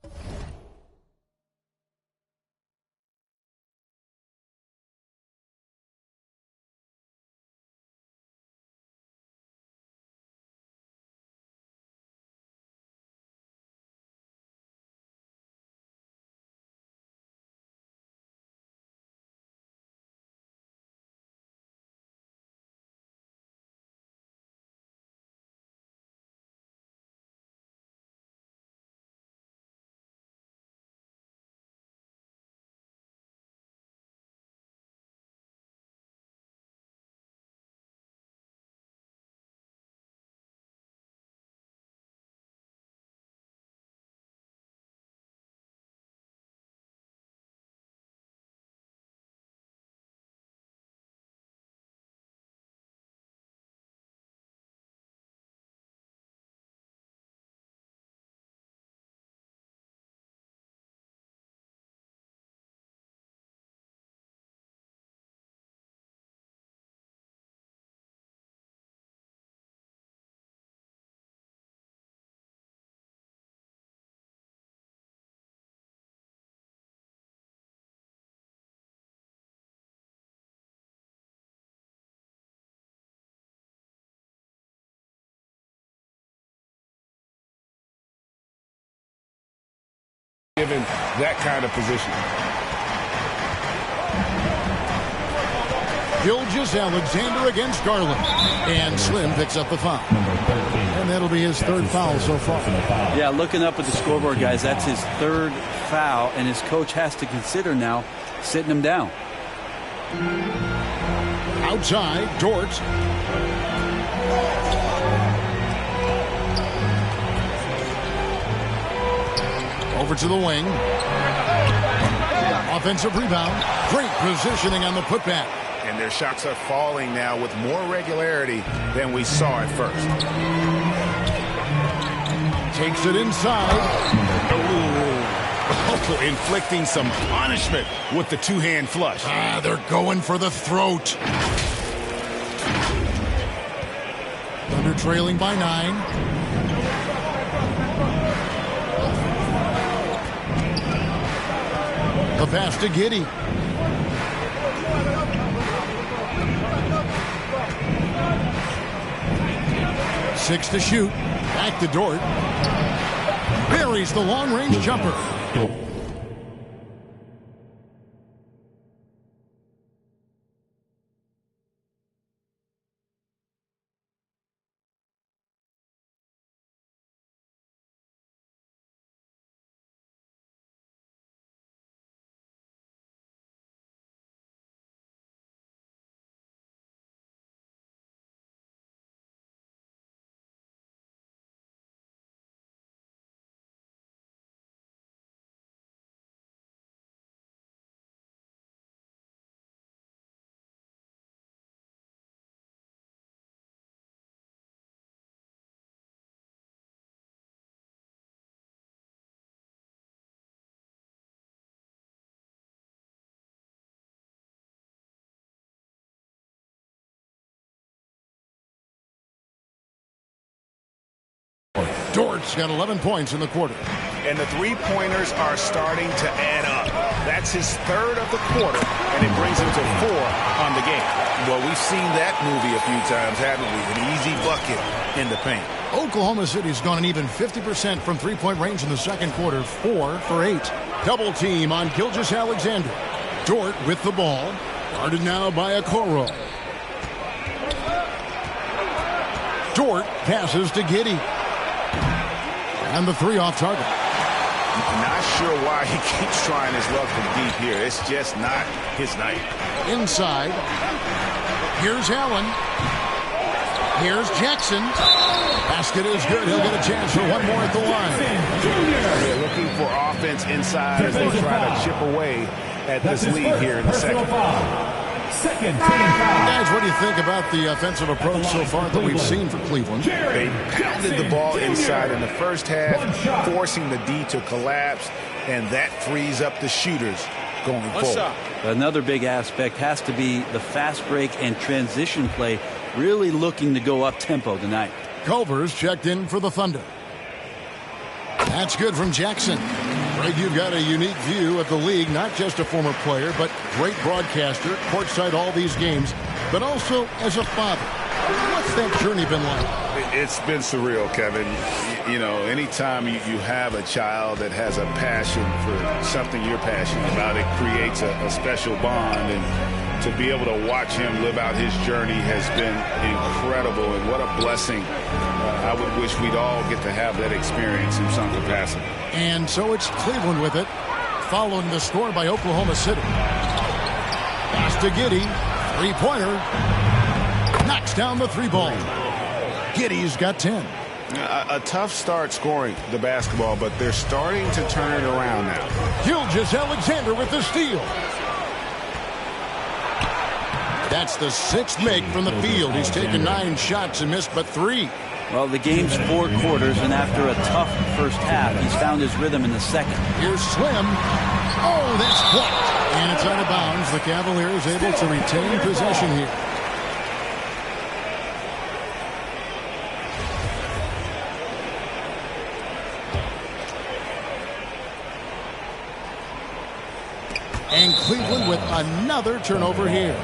given that kind of position. Gilgeous-Alexander against Garland. And Slim picks up the foul. And that'll be his third foul so far. Yeah, looking up at the scoreboard, guys, that's his third foul, and his coach has to consider now sitting him down. Outside, Dort. Over to the wing. Offensive rebound. Great positioning on the putback. And their shots are falling now with more regularity than we saw at first. Takes it inside. Oh, inflicting some punishment with the two-hand flush. They're going for the throat. Thunder trailing by 9. The pass to Giddey. Six to shoot. Back to Dort. Buries the long-range jumper. Dort's got 11 points in the quarter. And the three-pointers are starting to add up. That's his third of the quarter, and it brings him to 4 on the game. Well, we've seen that movie a few times, haven't we? An easy bucket in the paint. Oklahoma City's gone an even 50% from three-point range in the second quarter, 4 for 8. Double team on Gilgeous-Alexander. Dort with the ball. Guarded now by Okoro. Dort passes to Giddey. And the three off target. Not sure why he keeps trying his luck from deep here. It's just not his night. Inside. Here's Allen. Here's Jackson. Basket is good. He'll get a chance for one more at the line. Yeah, looking for offense inside as they try to chip away at this lead here in the second. Guys, what do you think about the offensive approach so far that we've seen for Cleveland? They pounded the ball inside in the first half, forcing the D to collapse, and that frees up the shooters going forward. Another big aspect has to be the fast break and transition play, really looking to go up tempo tonight. Culver's checked in for the Thunder. That's good from Jackson. Greg, you've got a unique view of the league, not just a former player, but great broadcaster, courtside all these games, but also as a father. What's that journey been like? It's been surreal, Kevin. You know, anytime you have a child that has a passion for something you're passionate about, it creates a special bond. And to be able to watch him live out his journey has been incredible. And what a blessing. I would wish we'd all get to have that experience in some capacity. And so it's Cleveland with it, following the score by Oklahoma City. Pass to Giddey, three-pointer, knocks down the three ball. Giddey's got 10. A tough start scoring the basketball, but they're starting to turn it around now. Gilgeous-Alexander with the steal. That's the sixth make from the field. He's taken 9 shots and missed but 3. Well, the game's 4 quarters, and after a tough first half, he's found his rhythm in the second. Here's Slim. Oh, that's blocked. And it's out of bounds. The Cavaliers able to retain possession here. And Cleveland with another turnover here.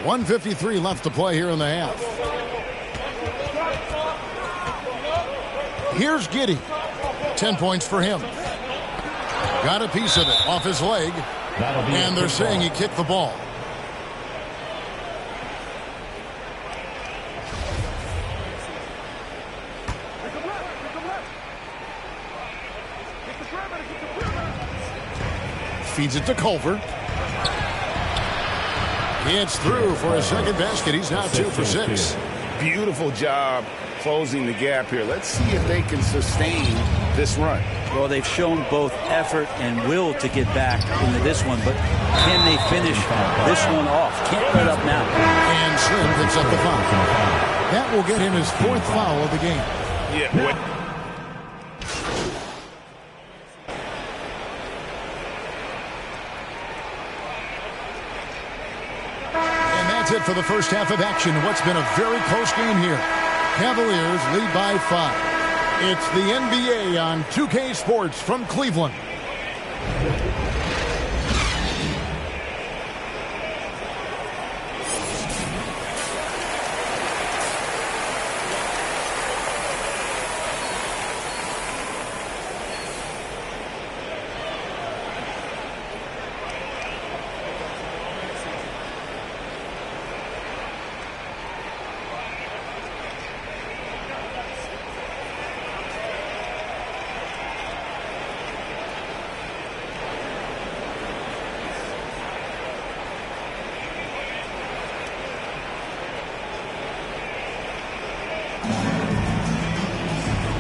.153 left to play here in the half. Here's Giddey. 10 points for him. Got a piece of it off his leg. And they're saying he kicked the ball. Feeds it to Culver. It's through for a second basket. He's now 2 for 6. Beautiful job closing the gap here. Let's see if they can sustain this run. Well, they've shown both effort and will to get back into this one, but can they finish this one off? Can't let up now. And Slim picks up the foul. That will get him his 4th foul of the game. Yeah. That's it for the first half of action. What's been a very close game here. Cavaliers lead by 5. It's the NBA on 2K Sports from Cleveland.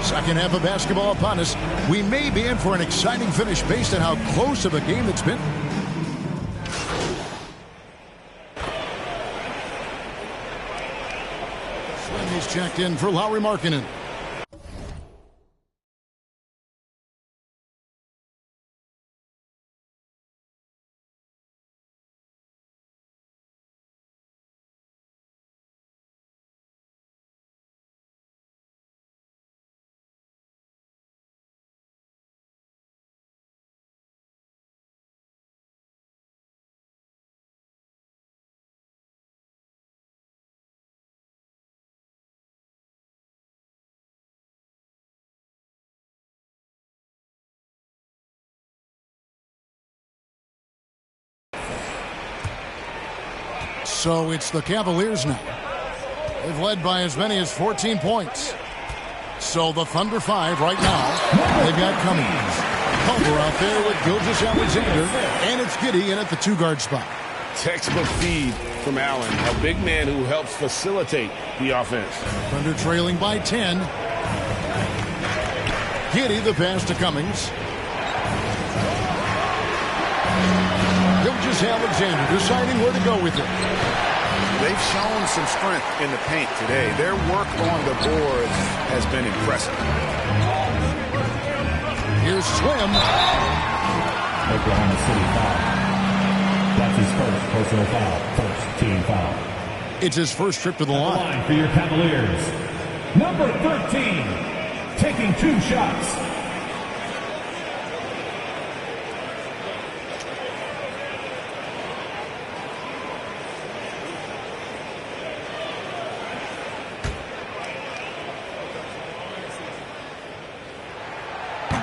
Second half of basketball upon us. We may be in for an exciting finish based on how close of a game it's been. Slim checked in for Lauri Markkanen. So it's the Cavaliers now. They've led by as many as 14 points. So the Thunder 5 right now. They've got Cummings. Culver out there with Gilgeous-Alexander. And it's Giddey in at the 2-guard spot. Textbook feed from Allen, a big man who helps facilitate the offense. Thunder trailing by 10. Giddey the pass to Cummings. Gilgeous-Alexander deciding where to go with it. They've shown some strength in the paint today. Their work on the boards has been impressive. Here's Slim. Oklahoma City foul. That's his first personal foul. First team foul. It's his first trip to the line. For your Cavaliers, number 13, taking 2 shots.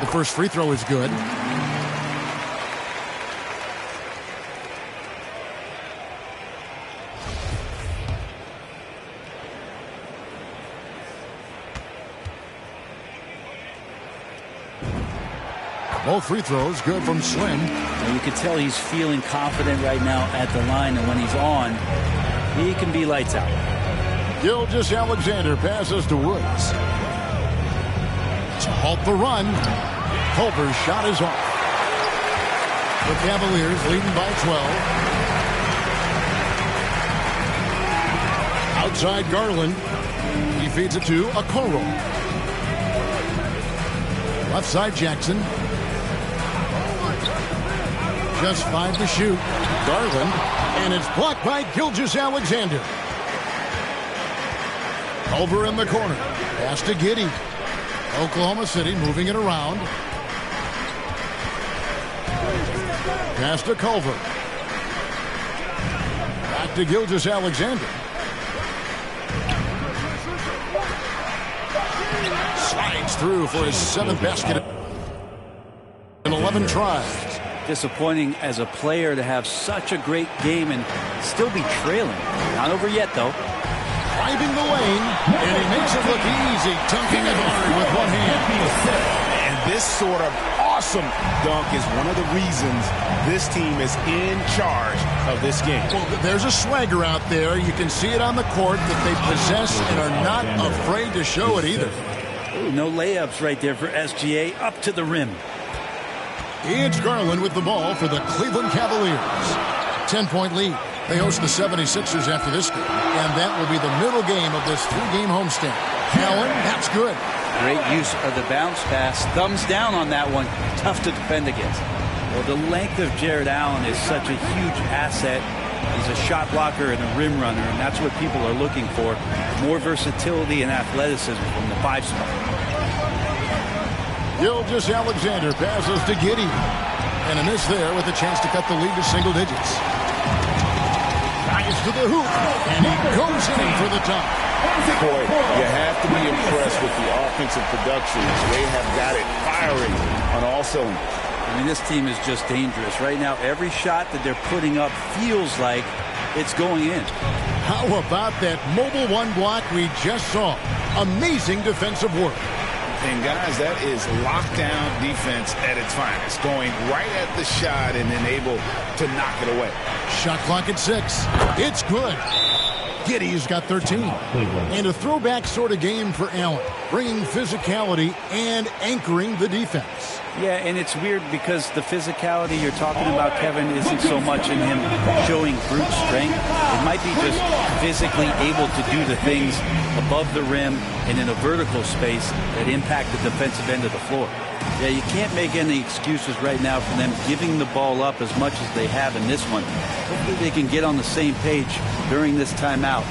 The first free throw is good. Both free throws good from Slim. And you can tell he's feeling confident right now at the line, and when he's on, he can be lights out. Gilgeous-Alexander passes to Woods. To halt the run. Culver's shot is off. The Cavaliers leading by 12. Outside Garland. He feeds it to Okoro. Left side Jackson. Just 5 to shoot. Garland. And it's blocked by Gilgeous-Alexander. Over in the corner. Pass to Giddey. Oklahoma City moving it around. Pass to Culver. Back to Gilgeous-Alexander. Slides through for his 7th basket in 11 tries. Disappointing as a player to have such a great game and still be trailing. Not over yet, though. Driving the lane, and he makes it look easy, dunking it hard with one hand. And this sort of awesome dunk is one of the reasons this team is in charge of this game. Well, there's a swagger out there. You can see it on the court that they possess and are not afraid to show it either. Ooh, no layups right there for SGA up to the rim. It's Garland with the ball for the Cleveland Cavaliers. 10-point lead. They host the 76ers after this game, and that will be the middle game of this 3-game homestand. Allen, that's good. Great use of the bounce pass. Thumbs down on that one. Tough to defend against. Well, the length of Jared Allen is such a huge asset. He's a shot blocker and a rim runner, and that's what people are looking for. More versatility and athleticism from the 5 spot. Gilgeous-Alexander passes to Giddey. And a miss there with a chance to cut the lead to single digits. Drives to the hoop, and he goes in for the top. Boy, you have to be impressed with the offensive production. They have got it firing on all cylinders. I mean, this team is just dangerous. Right now, every shot that they're putting up feels like it's going in. How about that mobile 1 block we just saw? Amazing defensive work. And guys, that is lockdown defense at its finest. Going right at the shot and then able to knock it away. Shot clock at 6. It's good. Giddey's got 13. And a throwback sort of game for Allen, bringing physicality and anchoring the defense. Yeah, and it's weird because the physicality you're talking about, Kevin, isn't so much in him showing brute strength. It might be just physically able to do the things above the rim and in a vertical space that impact the defensive end of the floor. Yeah, you can't make any excuses right now for them giving the ball up as much as they have in this one. Hopefully they can get on the same page during this timeout.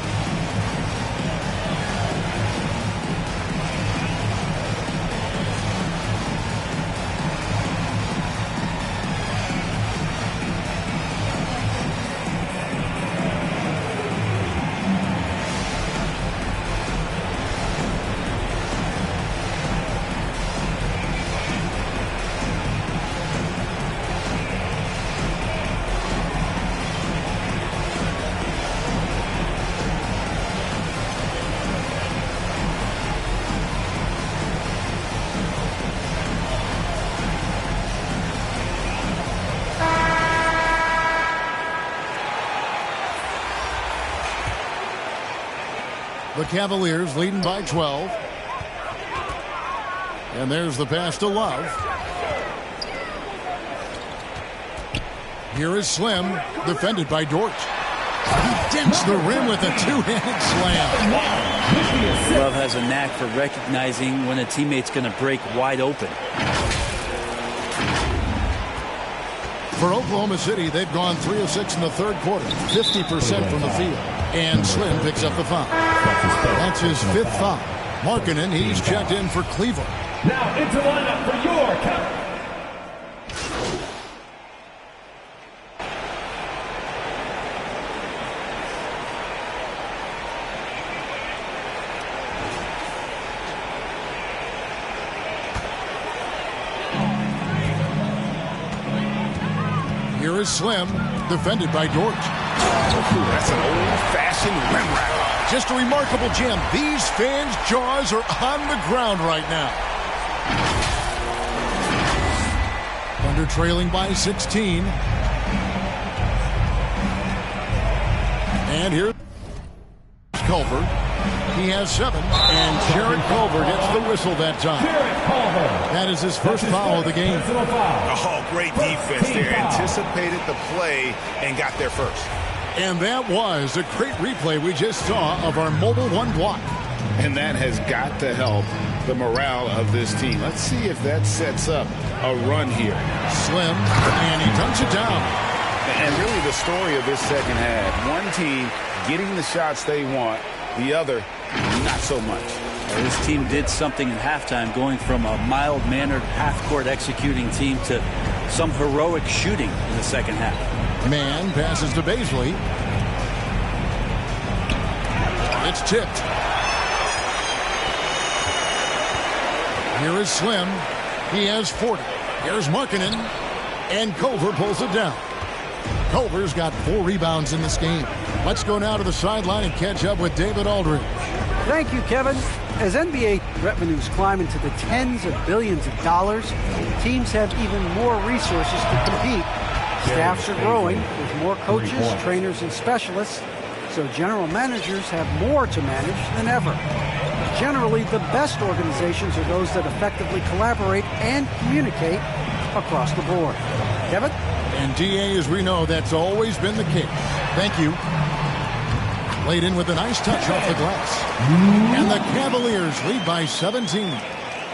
The Cavaliers leading by 12. And there's the pass to Love. Here is Slim, defended by Dort. He dents the rim with a two-handed slam. Love has a knack for recognizing when a teammate's going to break wide open. For Oklahoma City, they've gone 3 of 6 in the third quarter, 50% from the field. And Slim picks up the foul. That's his 5th foul. Markkanen, he's checked in for Cleveland. Now into lineup for your count. Here is Slim, defended by Dort. That's an old-fashioned rim wrap. Just a remarkable gem. These fans' jaws are on the ground right now. Thunder trailing by 16. And here's Culver. He has 7. And Jared Culver gets the whistle that time. That is his first foul of the game. Oh, great defense there. Anticipated the play and got there first. And that was a great replay we just saw of our Mobile One block. And that has got to help the morale of this team. Let's see if that sets up a run here. Slim, and he dunks it down. And really the story of this second half, one team getting the shots they want, the other not so much. This team did something in halftime, going from a mild-mannered half-court executing team to some heroic shooting in the second half. Man passes to Baisley. It's tipped. Here is Slim. He has 40. Here's Markkanen. And Culver pulls it down. Culver's got 4 rebounds in this game. Let's go now to the sideline and catch up with David Aldridge. Thank you, Kevin. As NBA revenues climb into the tens of billions of dollars, teams have even more resources to compete. Staffs are growing with more coaches, trainers, and specialists, so general managers have more to manage than ever. Generally, the best organizations are those that effectively collaborate and communicate across the board. Kevin? And DA, as we know, that's always been the case. Thank you. Laid in with a nice touch off the glass. And the Cavaliers lead by 17.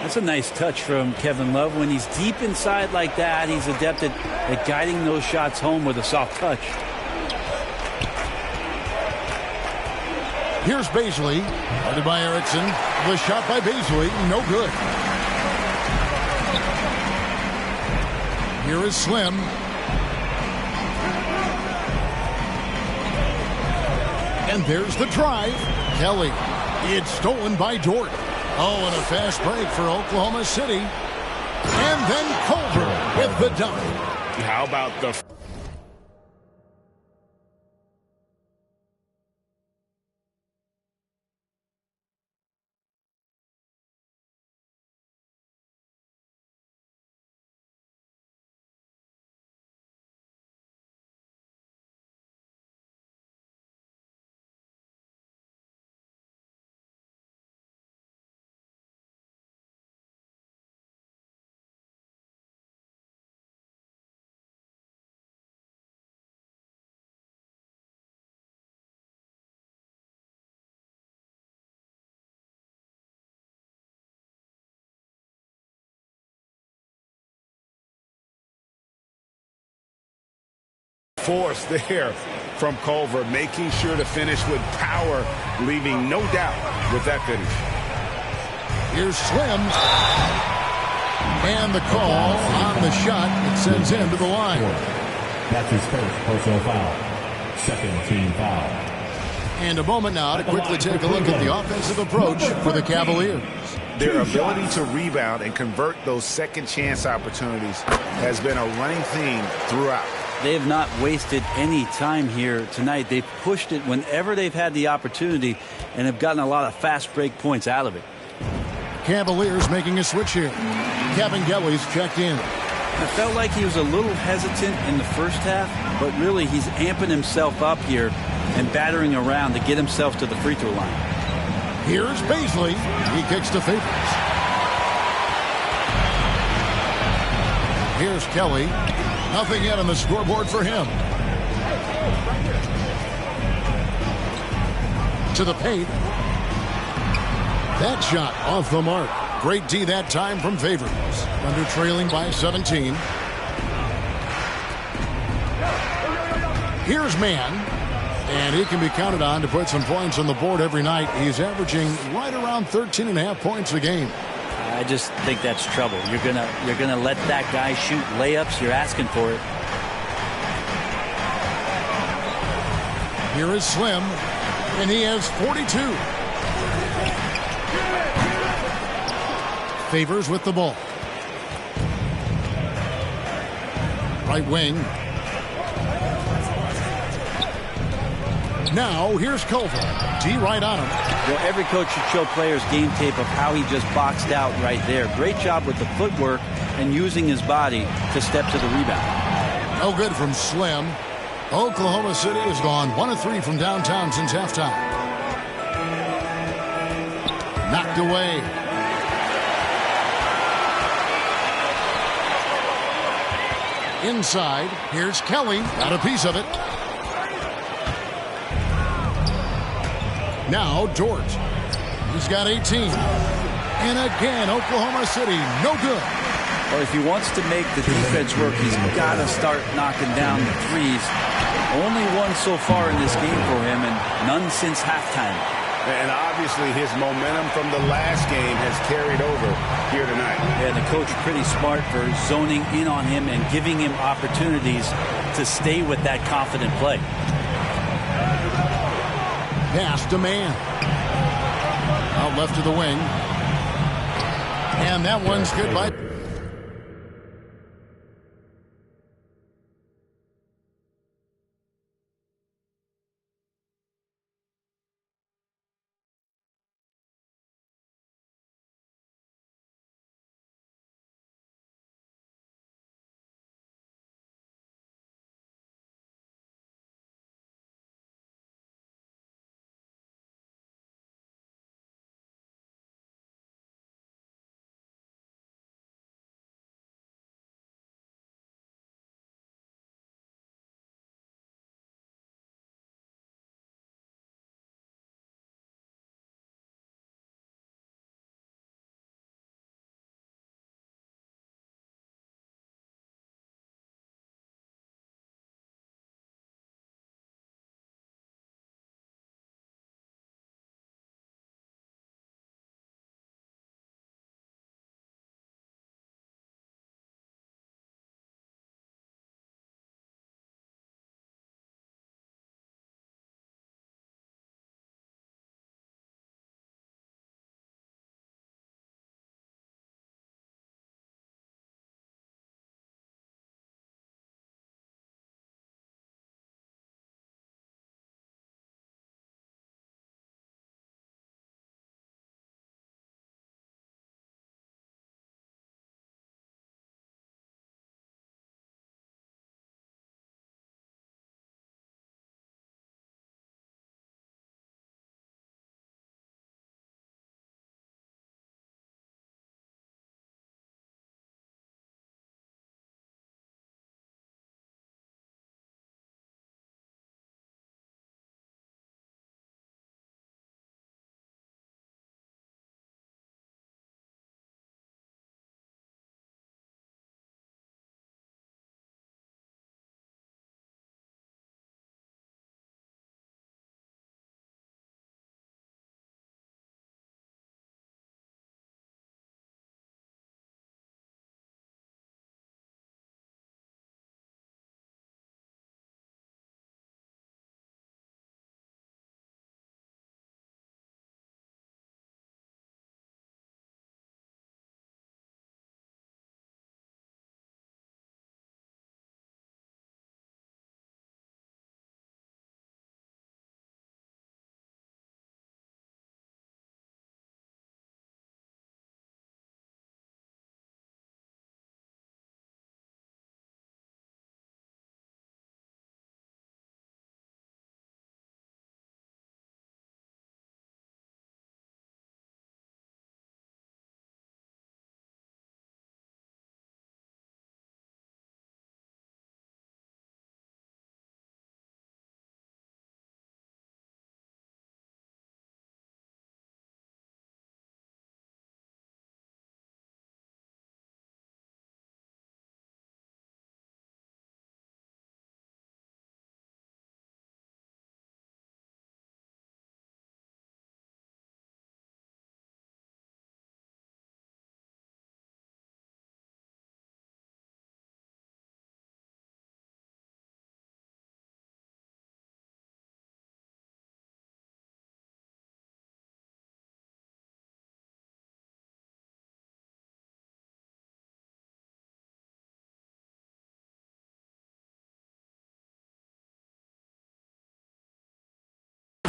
That's a nice touch from Kevin Love. When he's deep inside like that, he's adept at guiding those shots home with a soft touch. Here's Baisley, guarded by Erickson. The shot by Baisley, no good. Here is Slim. And there's the drive. Kelly. It's stolen by Dort. Oh, and a fast break for Oklahoma City. And then Culver with the dunk. How about the... force there from Culver, making sure to finish with power, leaving no doubt with that finish. Here's Slim. And the call on the shot. It sends him to the line. That's his first personal foul. Second team foul. And a moment now to quickly take a look at the offensive approach for the Cavaliers. Their ability to rebound and convert those second chance opportunities has been a running theme throughout. They have not wasted any time here tonight. They've pushed it whenever they've had the opportunity and have gotten a lot of fast break points out of it. Cavaliers making a switch here. Kevin Gelly's checked in. I felt like he was a little hesitant in the first half, but really he's amping himself up here and battering around to get himself to the free throw line. Here's Baisley. He kicks to Favors. Here's Kelly. Nothing yet on the scoreboard for him. To the paint. That shot off the mark. Great D that time from Favors. Under trailing by 17. Here's Mann. And he can be counted on to put some points on the board every night. He's averaging right around 13.5 points a game. I just think that's trouble. You're gonna let that guy shoot layups. You're asking for it. Here is Slim, and he has 42. Favors with the ball. Right wing. Now here's Culver. D right on him. You know, every coach should show players game tape of how he just boxed out right there. Great job with the footwork and using his body to step to the rebound. No good from Slim. Oklahoma City has gone 1 of 3 from downtown since halftime. Knocked away. Inside, here's Kelly. Got a piece of it. Now Dort. He's got 18. And again, Oklahoma City, no good. Well, if he wants to make the defense work, he's got to start knocking down the threes. Only one so far in this game for him, and none since halftime. And obviously his momentum from the last game has carried over here tonight. Yeah, the coach pretty smart for zoning in on him and giving him opportunities to stay with that confident play. Pass to Mann. Out left to the wing. And that one's good by...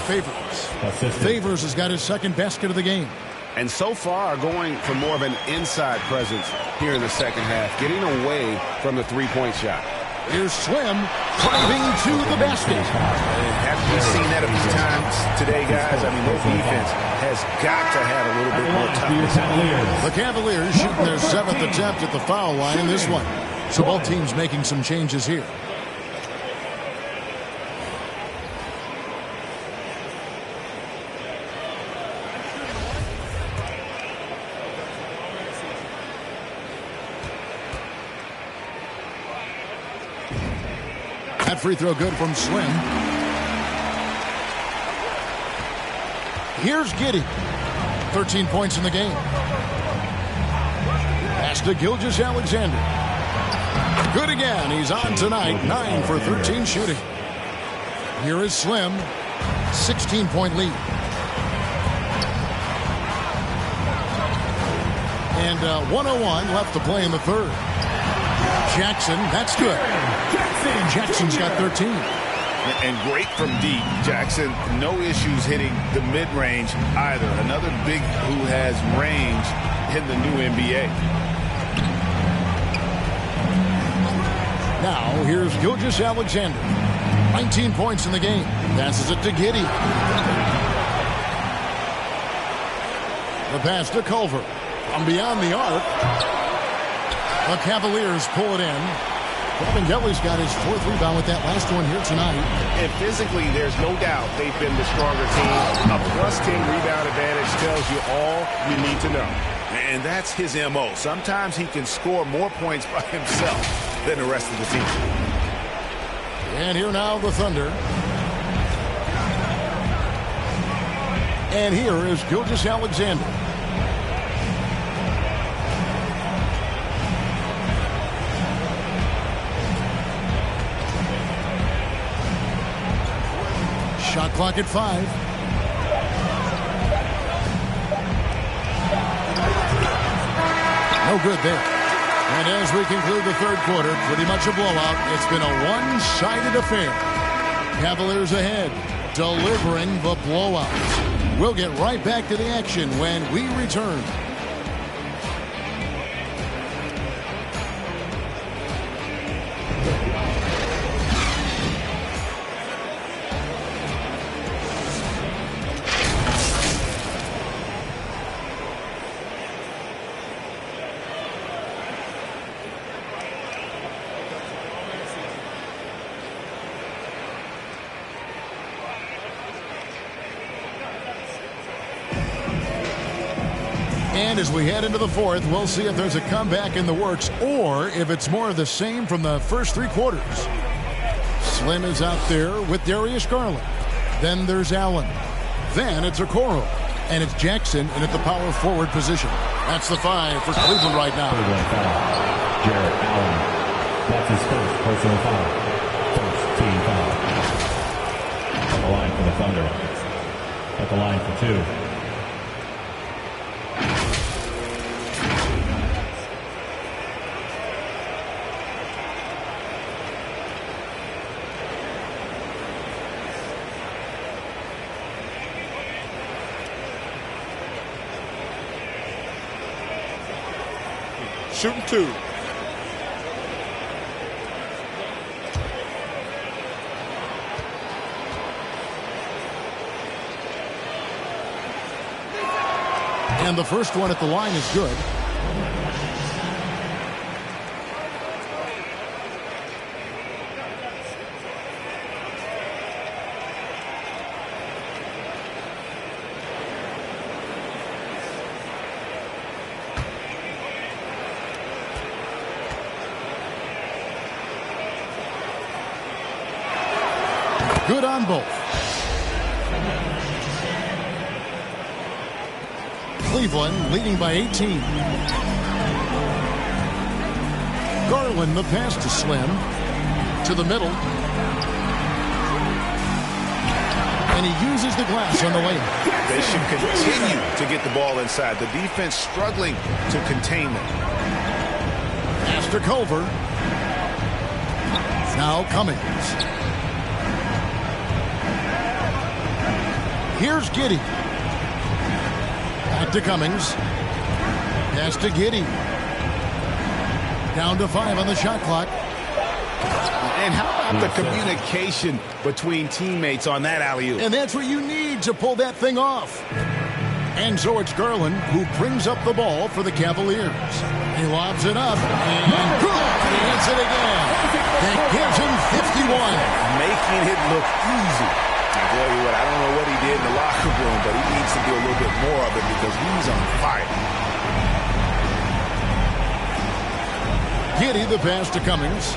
Favors. Favors has got his second basket of the game. And so far going for more of an inside presence here in the second half, getting away from the three-point shot. Here's Slim driving to the basket. Haven't we seen that a few times today, guys? I mean, their defense has got to have a little bit more toughness. The Cavaliers shooting their 7th attempt at the foul line in this one. So both teams making some changes here. That free throw good from Slim. Here's Giddey. 13 points in the game. Pass to Gilgeous-Alexander. Good again. He's on tonight. 9 for 13 shooting. Here is Slim. 16-point lead. And 101 left to play in the third. Jackson, that's good. Jackson's got 13. And great from deep. Jackson, no issues hitting the mid-range either. Another big who has range in the new NBA. Now, here's Gilgeous-Alexander. 19 points in the game. Passes it to Giddey. The pass to Culver. From beyond the arc. The Cavaliers pull it in. Kevin Gelly's got his 4th rebound with that last one here tonight. And physically, there's no doubt they've been the stronger team. A +10 rebound advantage tells you all you need to know. And that's his MO. Sometimes he can score more points by himself than the rest of the team. And here now the Thunder. And here is Gilgeous-Alexander. Shot clock at 5. No good there. And as we conclude the third quarter, pretty much a blowout. It's been a one-sided affair. Cavaliers ahead, delivering the blowout. We'll get right back to the action when we return. And as we head into the fourth, we'll see if there's a comeback in the works or if it's more of the same from the first 3 quarters. Slim is out there with Darius Garland. Then there's Allen. Then it's Okoro. And it's Jackson in at the power forward position. That's the 5 for Cleveland right now. Jarrett Allen. That's his first personal foul. First team foul. At the line for the Thunder. At the line for 2. Shooting 2. And the first one at the line is good. Good on both. Cleveland leading by 18. Garland, the pass to Slim. To the middle. And he uses the glass on the lane. They should continue to get the ball inside. The defense struggling to contain them. Pass to Culver. Now Cummings. Here's Giddey. Back to Cummings. Pass to Giddey. Down to 5 on the shot clock. And how about the communication between teammates on that alley-oop? And that's what you need to pull that thing off. And so it's Garland who brings up the ball for the Cavaliers. He lobs it up, and good! He hits it again. That gives him 51. Making it look easy. I tell you what, I don't know what he did in the locker room, but he needs to do a little bit more of it because he's on fire. Giddey the pass to Cummings.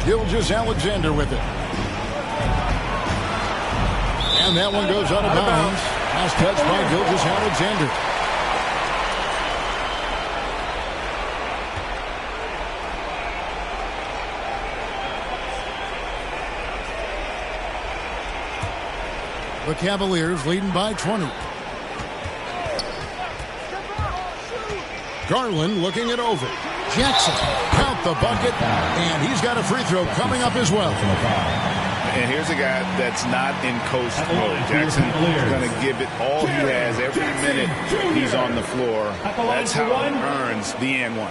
Gilgeous-Alexander with it. And that one goes out of bounds. Last touch by Gilgeous-Alexander. The Cavaliers leading by 20. Garland looking it over. Jackson, count the bucket, and he's got a free throw coming up as well. And here's a guy that's not in coast mode. Jackson is going to give it all he has every minute he's on the floor. That's how he earns the and one.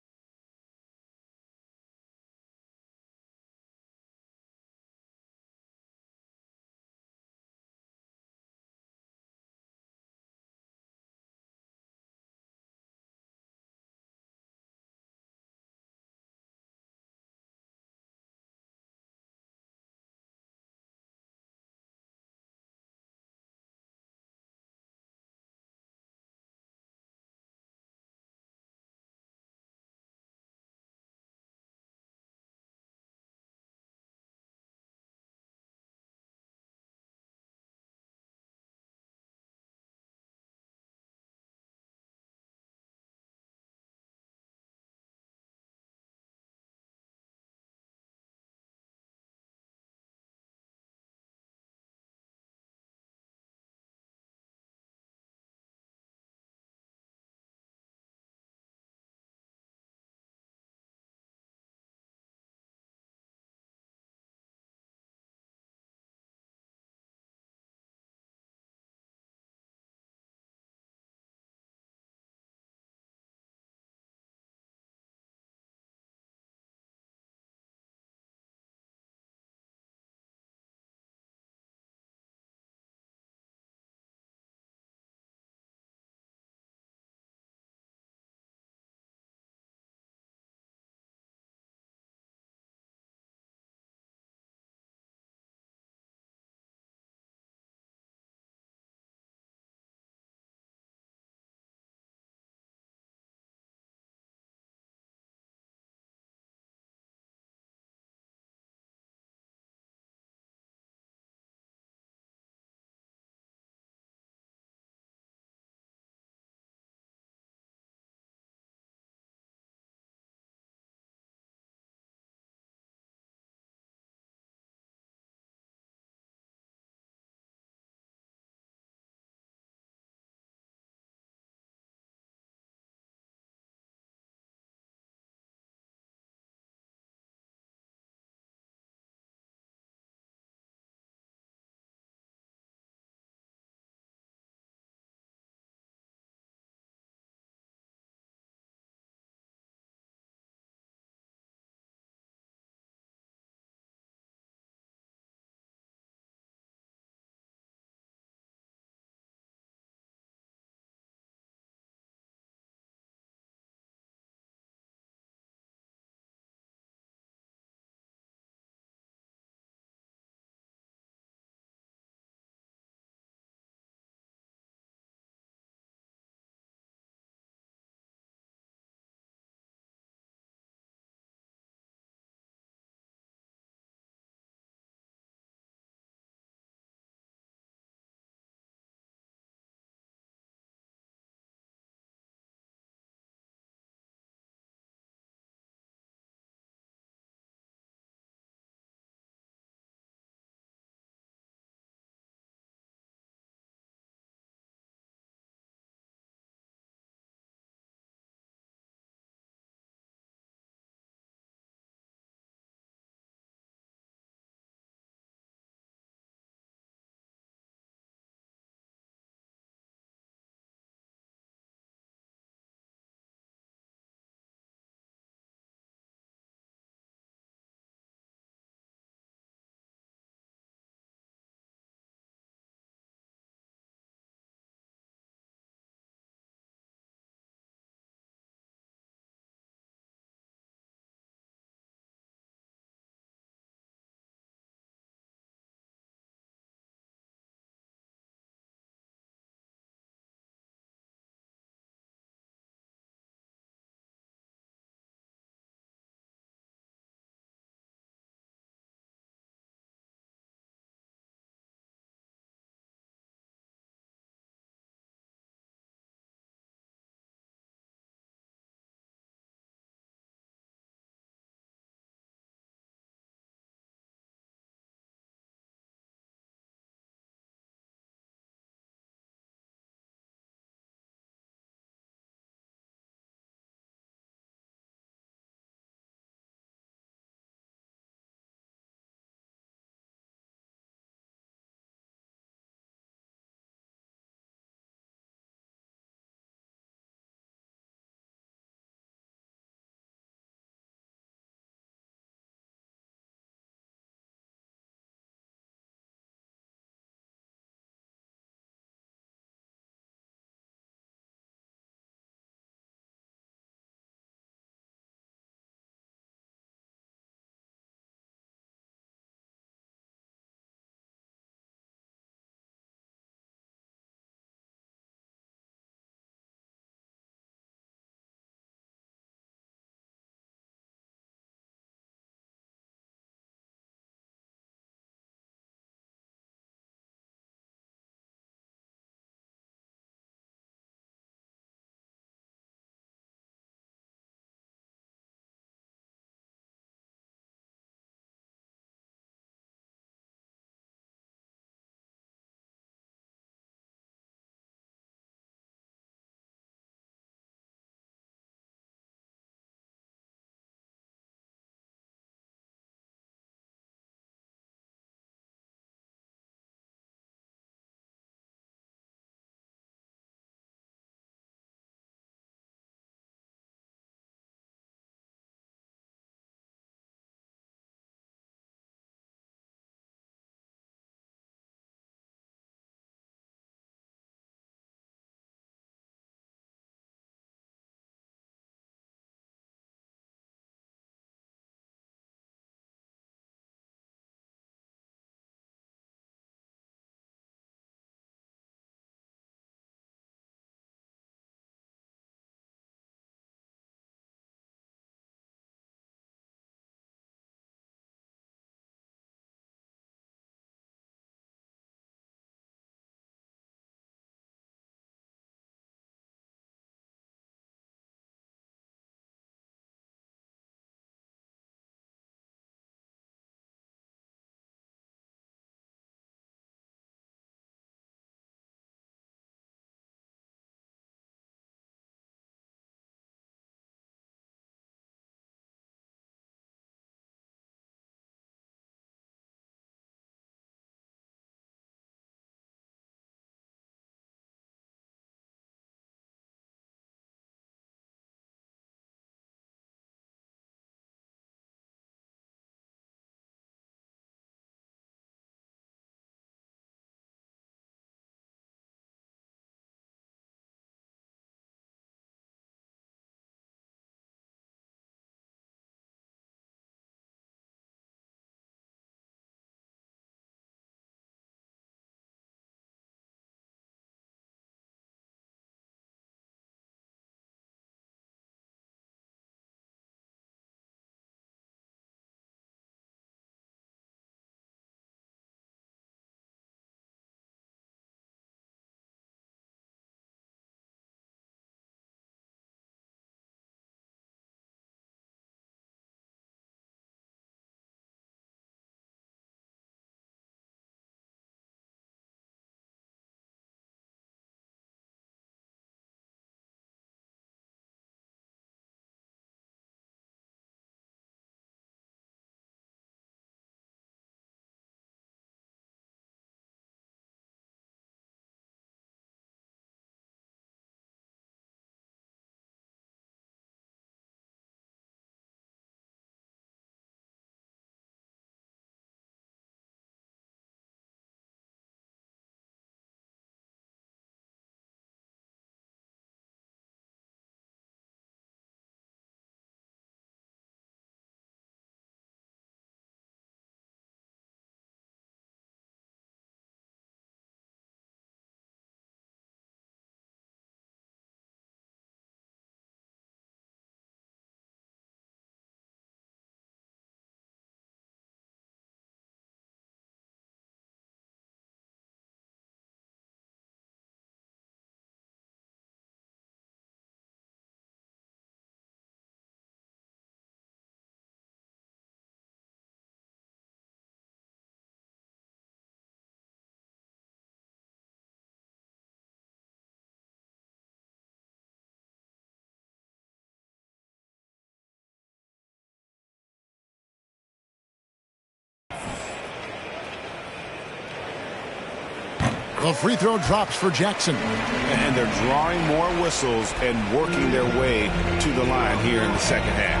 The free throw drops for Jackson. And they're drawing more whistles and working their way to the line here in the second half.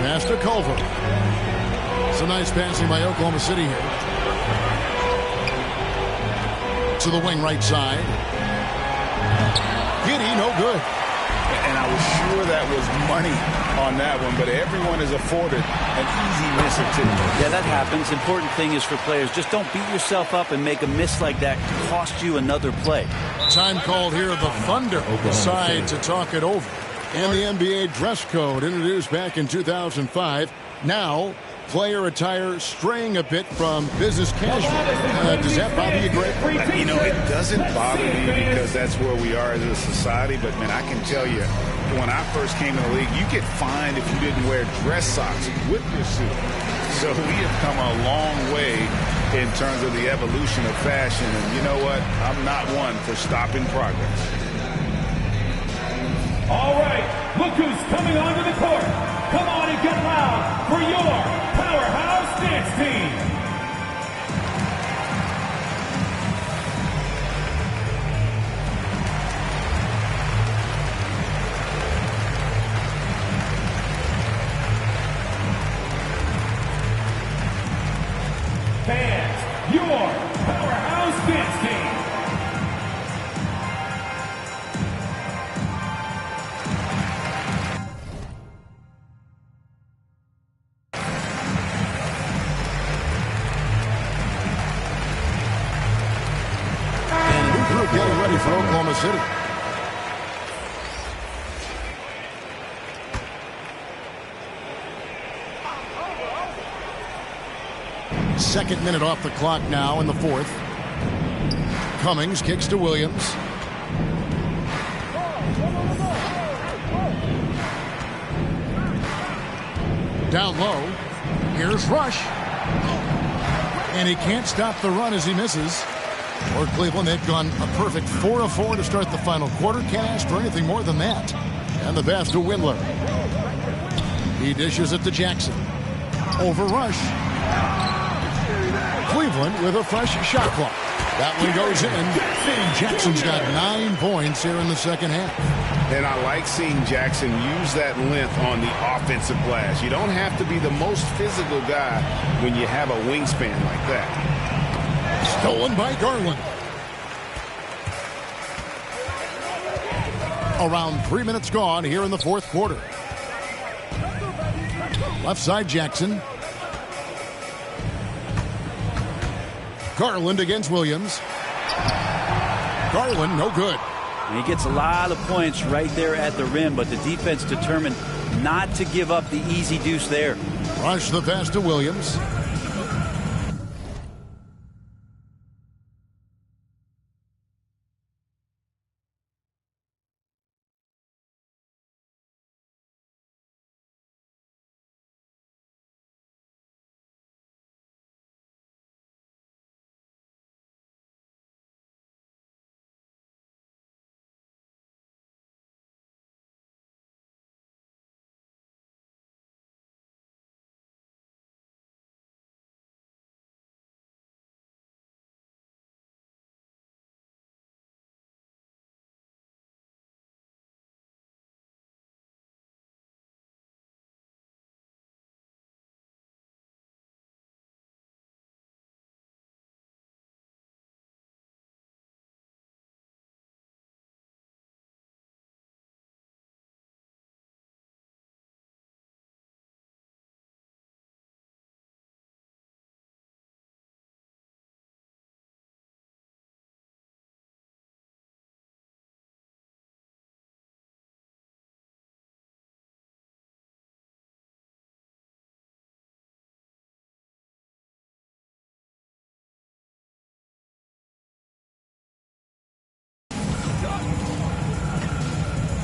Pass to Culver. It's a nice passing by Oklahoma City here. To the wing right side. Giddy, no good. And I was sure that was money on that one, but everyone is afforded an easy miss or two. Yeah, that happens. Important thing is for players, just don't beat yourself up and make a miss like that cost you another play. Time called here. The Thunder decide to talk it over. And the NBA dress code introduced back in 2005. Now, player attire straying a bit from business casual. Does that bother you, Greg? You know, it doesn't bother me because that's where we are as a society. But, man, I can tell you, when I first came in the league, you get fined if you didn't wear dress socks with your suit. So we have come a long way in terms of the evolution of fashion. And you know what? I'm not one for stopping progress. All right, look who's coming onto the court. Come on and get loud for your powerhouse dance team. Fans, your powerhouse dance team. Getting ready for Oklahoma City. Second minute off the clock now in the fourth. Cummings kicks to Williams. Down low. Here's Rush. And he can't stop the run as he misses. For Cleveland, they've gone a perfect 4 of 4 to start the final quarter. Can't ask for anything more than that. And the pass to Windler. He dishes it to Jackson. Over Rush. Cleveland with a fresh shot clock. That one goes in. Jackson's got 9 points here in the second half. And I like seeing Jackson use that length on the offensive glass. You don't have to be the most physical guy when you have a wingspan like that. Stolen by Garland. Around 3 minutes gone here in the fourth quarter. Left side Jackson. Garland against Williams. Garland, no good. And he gets a lot of points right there at the rim, but the defense determined not to give up the easy deuce there. Rush the pass to Williams.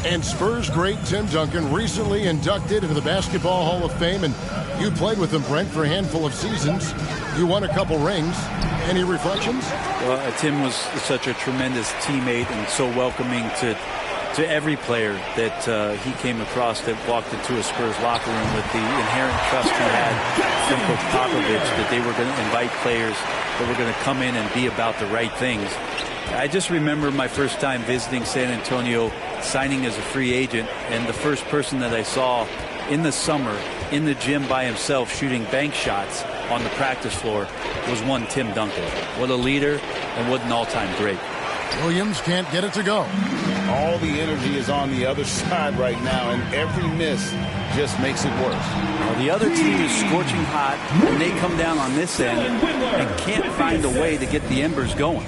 And Spurs great Tim Duncan recently inducted into the Basketball Hall of Fame, and you played with him, Brent, for a handful of seasons. You won a couple rings. Any reflections? Well, Tim was such a tremendous teammate and so welcoming to to every player that he came across that walked into a Spurs locker room with the inherent trust he had from Coach Popovich that they were going to invite players that were going to come in and be about the right things. I just remember my first time visiting San Antonio, signing as a free agent, and the first person that I saw in the summer in the gym by himself shooting bank shots on the practice floor was one Tim Duncan. What a leader and what an all-time great. Williams can't get it to go. All the energy is on the other side right now, and every miss just makes it worse. Well, the other team is scorching hot, and they come down on this end and can't find a way to get the embers going.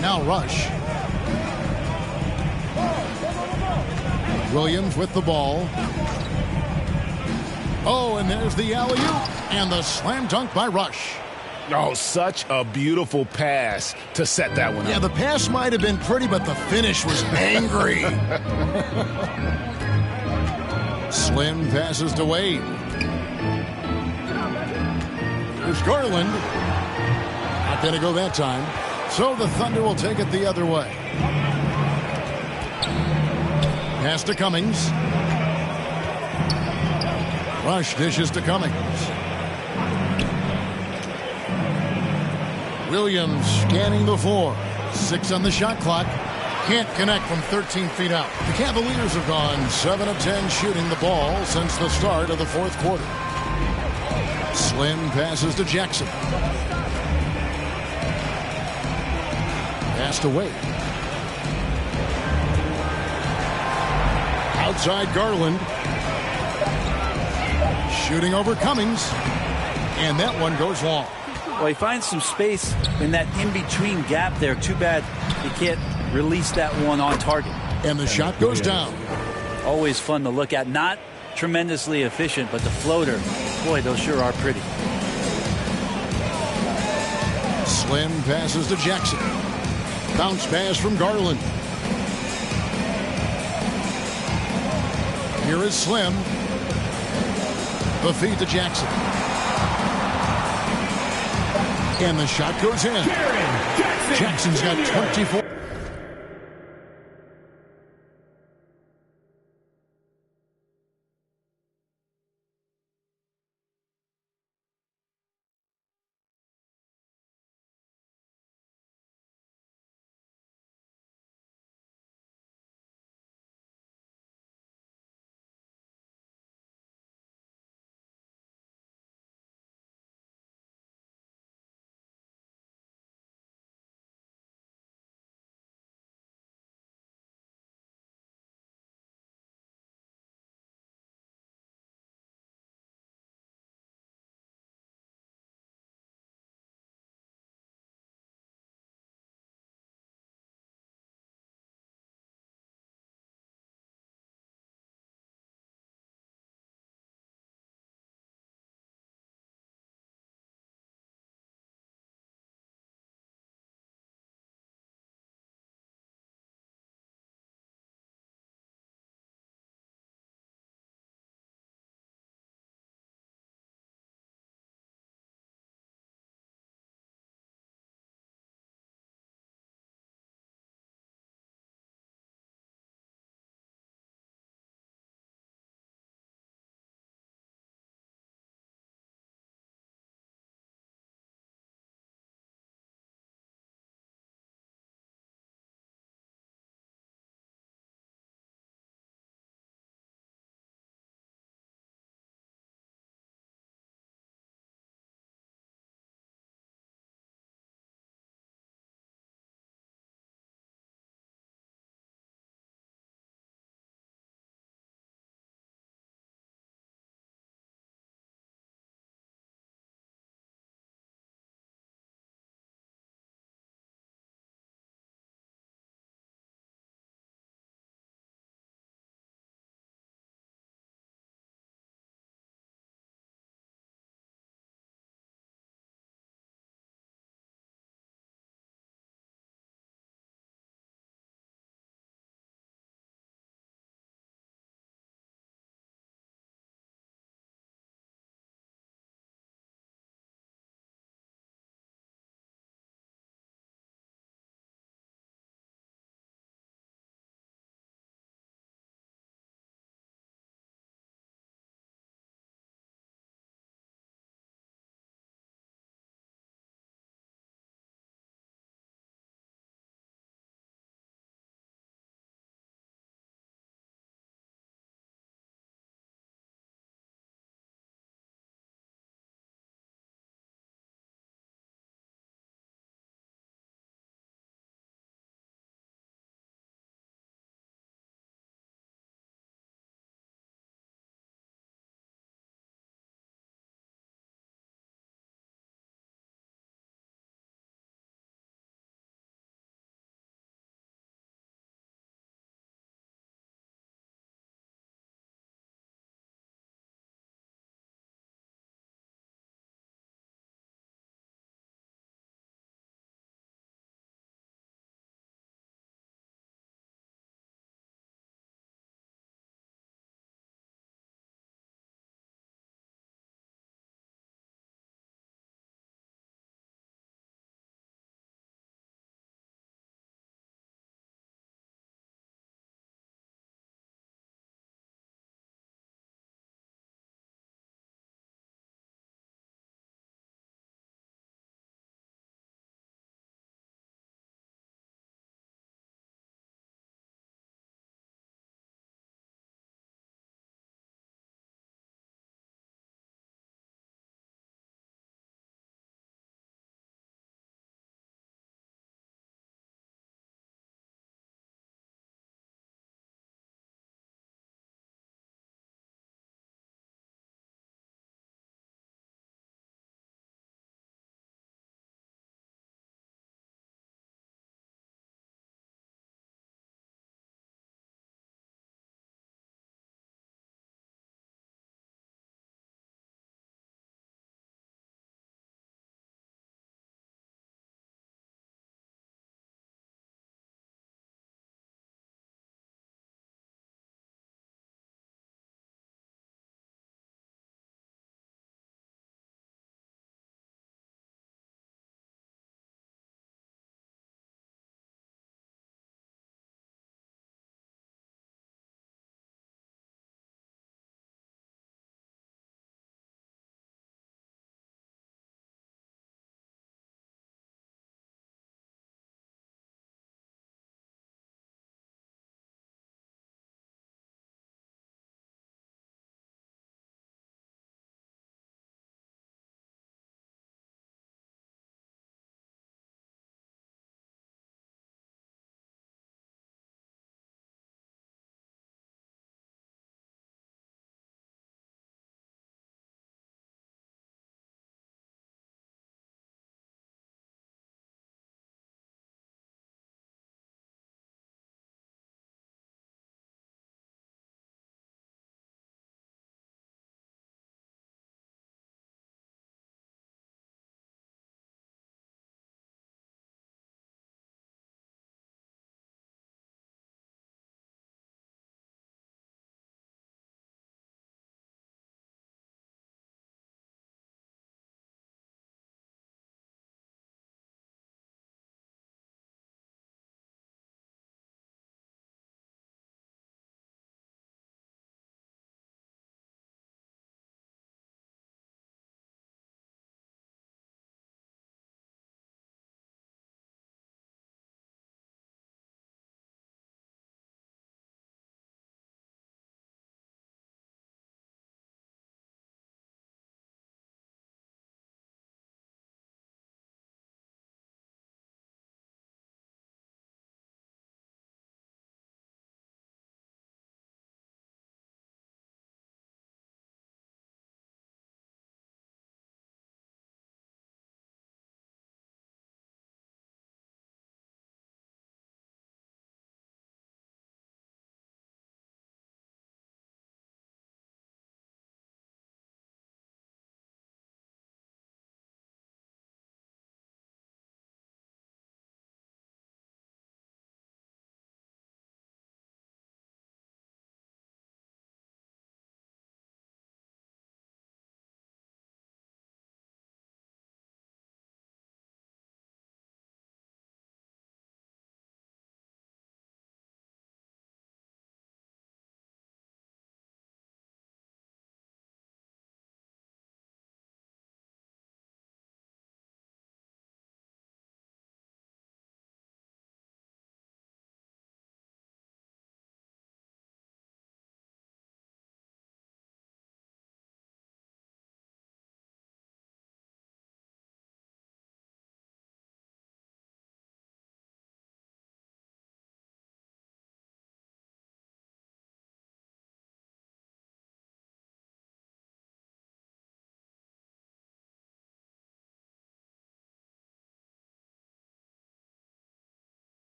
Now Rush. Williams with the ball. Oh, and there's the alley-oop and the slam dunk by Rush. Oh, such a beautiful pass to set that one up. Yeah, the pass might have been pretty, but the finish was angry. Slim passes to Wade. There's Garland. Not going to go that time. So the Thunder will take it the other way. Pass to Cummings. Rush dishes to Cummings. Williams scanning the floor. 6 on the shot clock. Can't connect from 13 feet out. The Cavaliers have gone 7 of 10 shooting the ball since the start of the fourth quarter. Slim passes to Jackson. Pass to Wade. Outside Garland. Shooting over Cummings. And that one goes long. Well, he finds some space in that in-between gap there. Too bad he can't release that one on target. And the shot goes down. Always fun to look at. Not tremendously efficient, but the floater, boy, those sure are pretty. Slim passes to Jackson. Bounce pass from Garland. Here is Slim. The feed to Jackson. And the shot goes in. Jackson's got 24.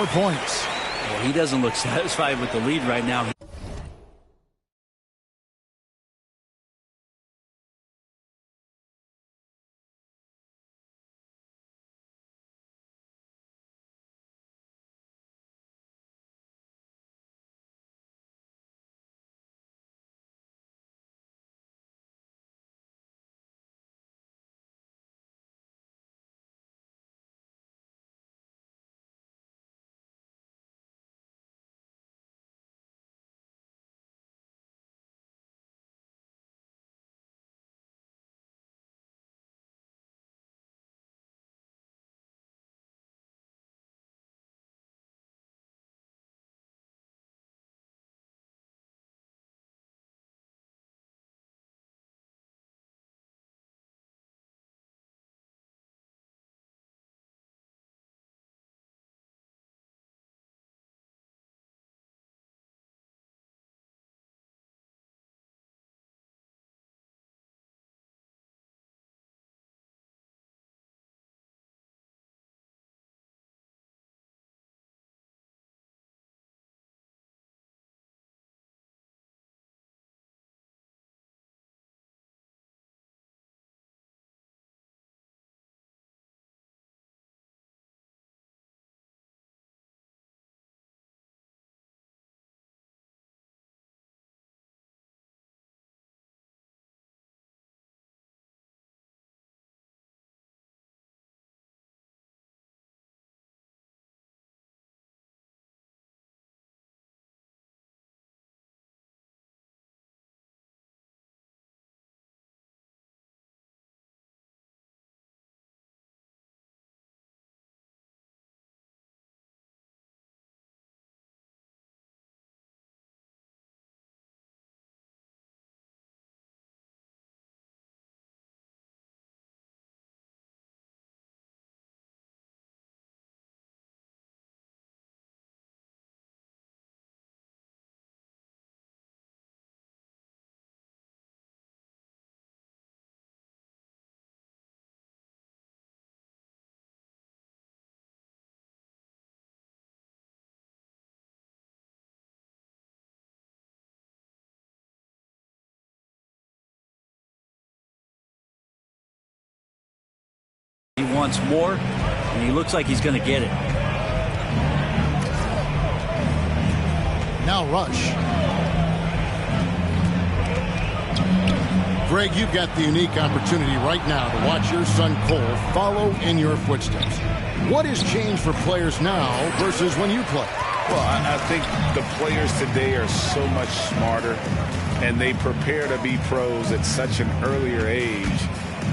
points. Well, he doesn't look satisfied with the lead right now. He wants more, and he looks like he's going to get it. Now Rush. Greg, you've got the unique opportunity right now to watch your son Cole follow in your footsteps. What has changed for players now versus when you played? Well, I think the players today are so much smarter, and they prepare to be pros at such an earlier age.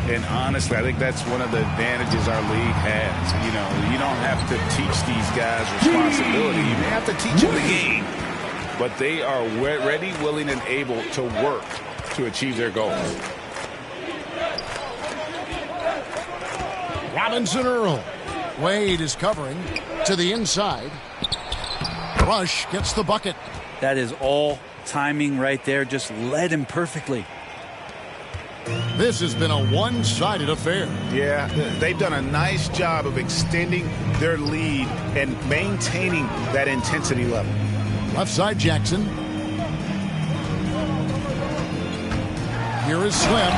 And honestly, I think that's one of the advantages our league has. You know, you don't have to teach these guys responsibility. You may have to teach them the game. But they are ready, willing, and able to work to achieve their goals. Robinson Earl. Wade is covering to the inside. Rush gets the bucket. That is all timing right there. Just led him perfectly. This has been a one-sided affair. Yeah, they've done a nice job of extending their lead and maintaining that intensity level. Left side Jackson. Here is Slim.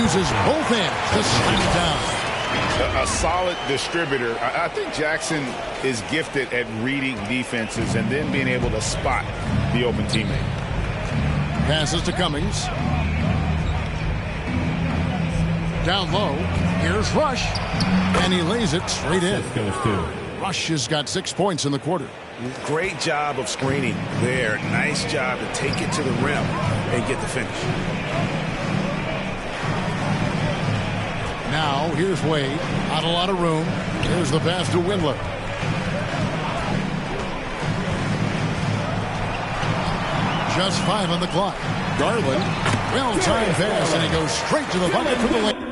Uses both hands to slam it down. A solid distributor. I think Jackson is gifted at reading defenses and then being able to spot the open teammate. Passes to Cummings. Down low. Here's Rush. And he lays it straight in. Rush has got 6 points in the quarter. Great job of screening there. Nice job to take it to the rim and get the finish. Now, here's Wade. Not a lot of room. Here's the pass to Windler. Just 5 on the clock. Garland. Well-timed pass, and he goes straight to the bucket for the lane.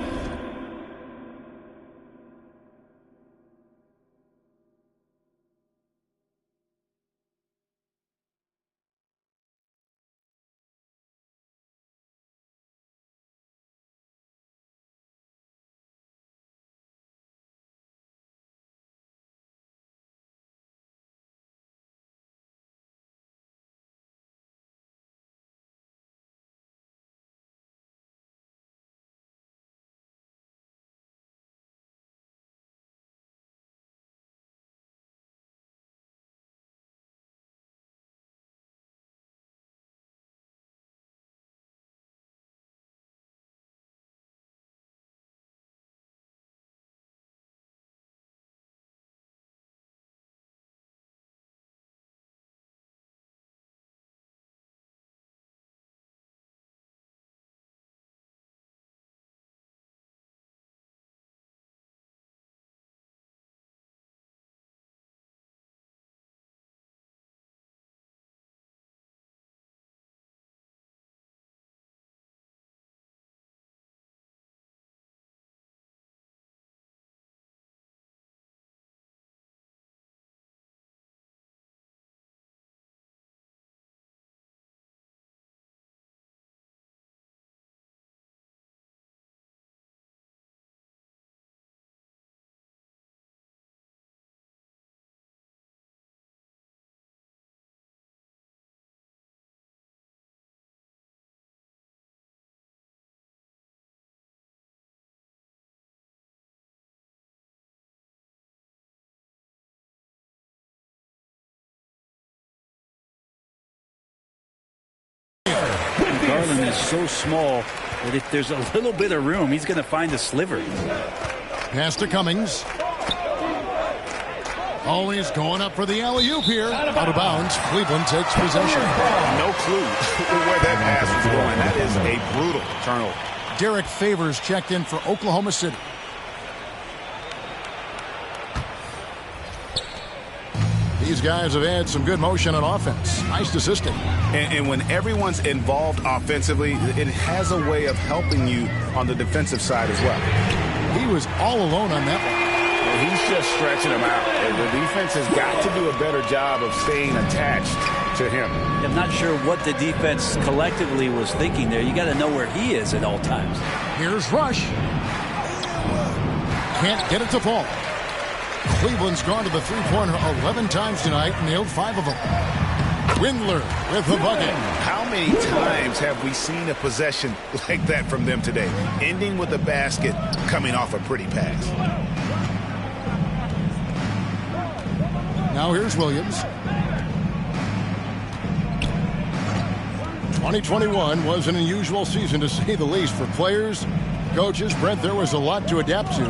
Cleveland is so small that if there's a little bit of room, he's going to find a sliver. Pass to Cummings. Always going up for the alley-oop here. Out of bounds. Cleveland takes possession. No clue where that pass was going. That is a brutal turnover. Derek Favors checked in for Oklahoma City. These guys have had some good motion on offense. Nice assisting. And when everyone's involved offensively, it has a way of helping you on the defensive side as well. He was all alone on that one. He's just stretching him out. And the defense has got to do a better job of staying attached to him. I'm not sure what the defense collectively was thinking there. You got to know where he is at all times. Here's Rush. Can't get it to fall. Cleveland's gone to the three-pointer 11 times tonight, nailed 5 of them. Windler with the bucket. How many times have we seen a possession like that from them today? Ending with a basket, coming off a pretty pass. Now here's Williams. 2021 was an unusual season, to say the least, for players, coaches. Brent, there was a lot to adapt to.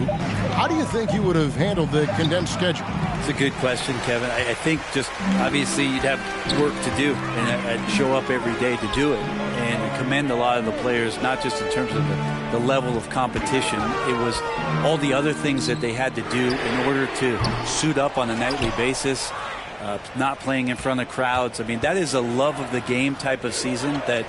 How do you think you would have handled the condensed schedule? It's a good question, Kevin. I think just obviously you'd have work to do, and I'd show up every day to do it. And I commend a lot of the players, not just in terms of the level of competition. It was all the other things that they had to do in order to suit up on a nightly basis, not playing in front of crowds. I mean, that is a love of the game type of season that,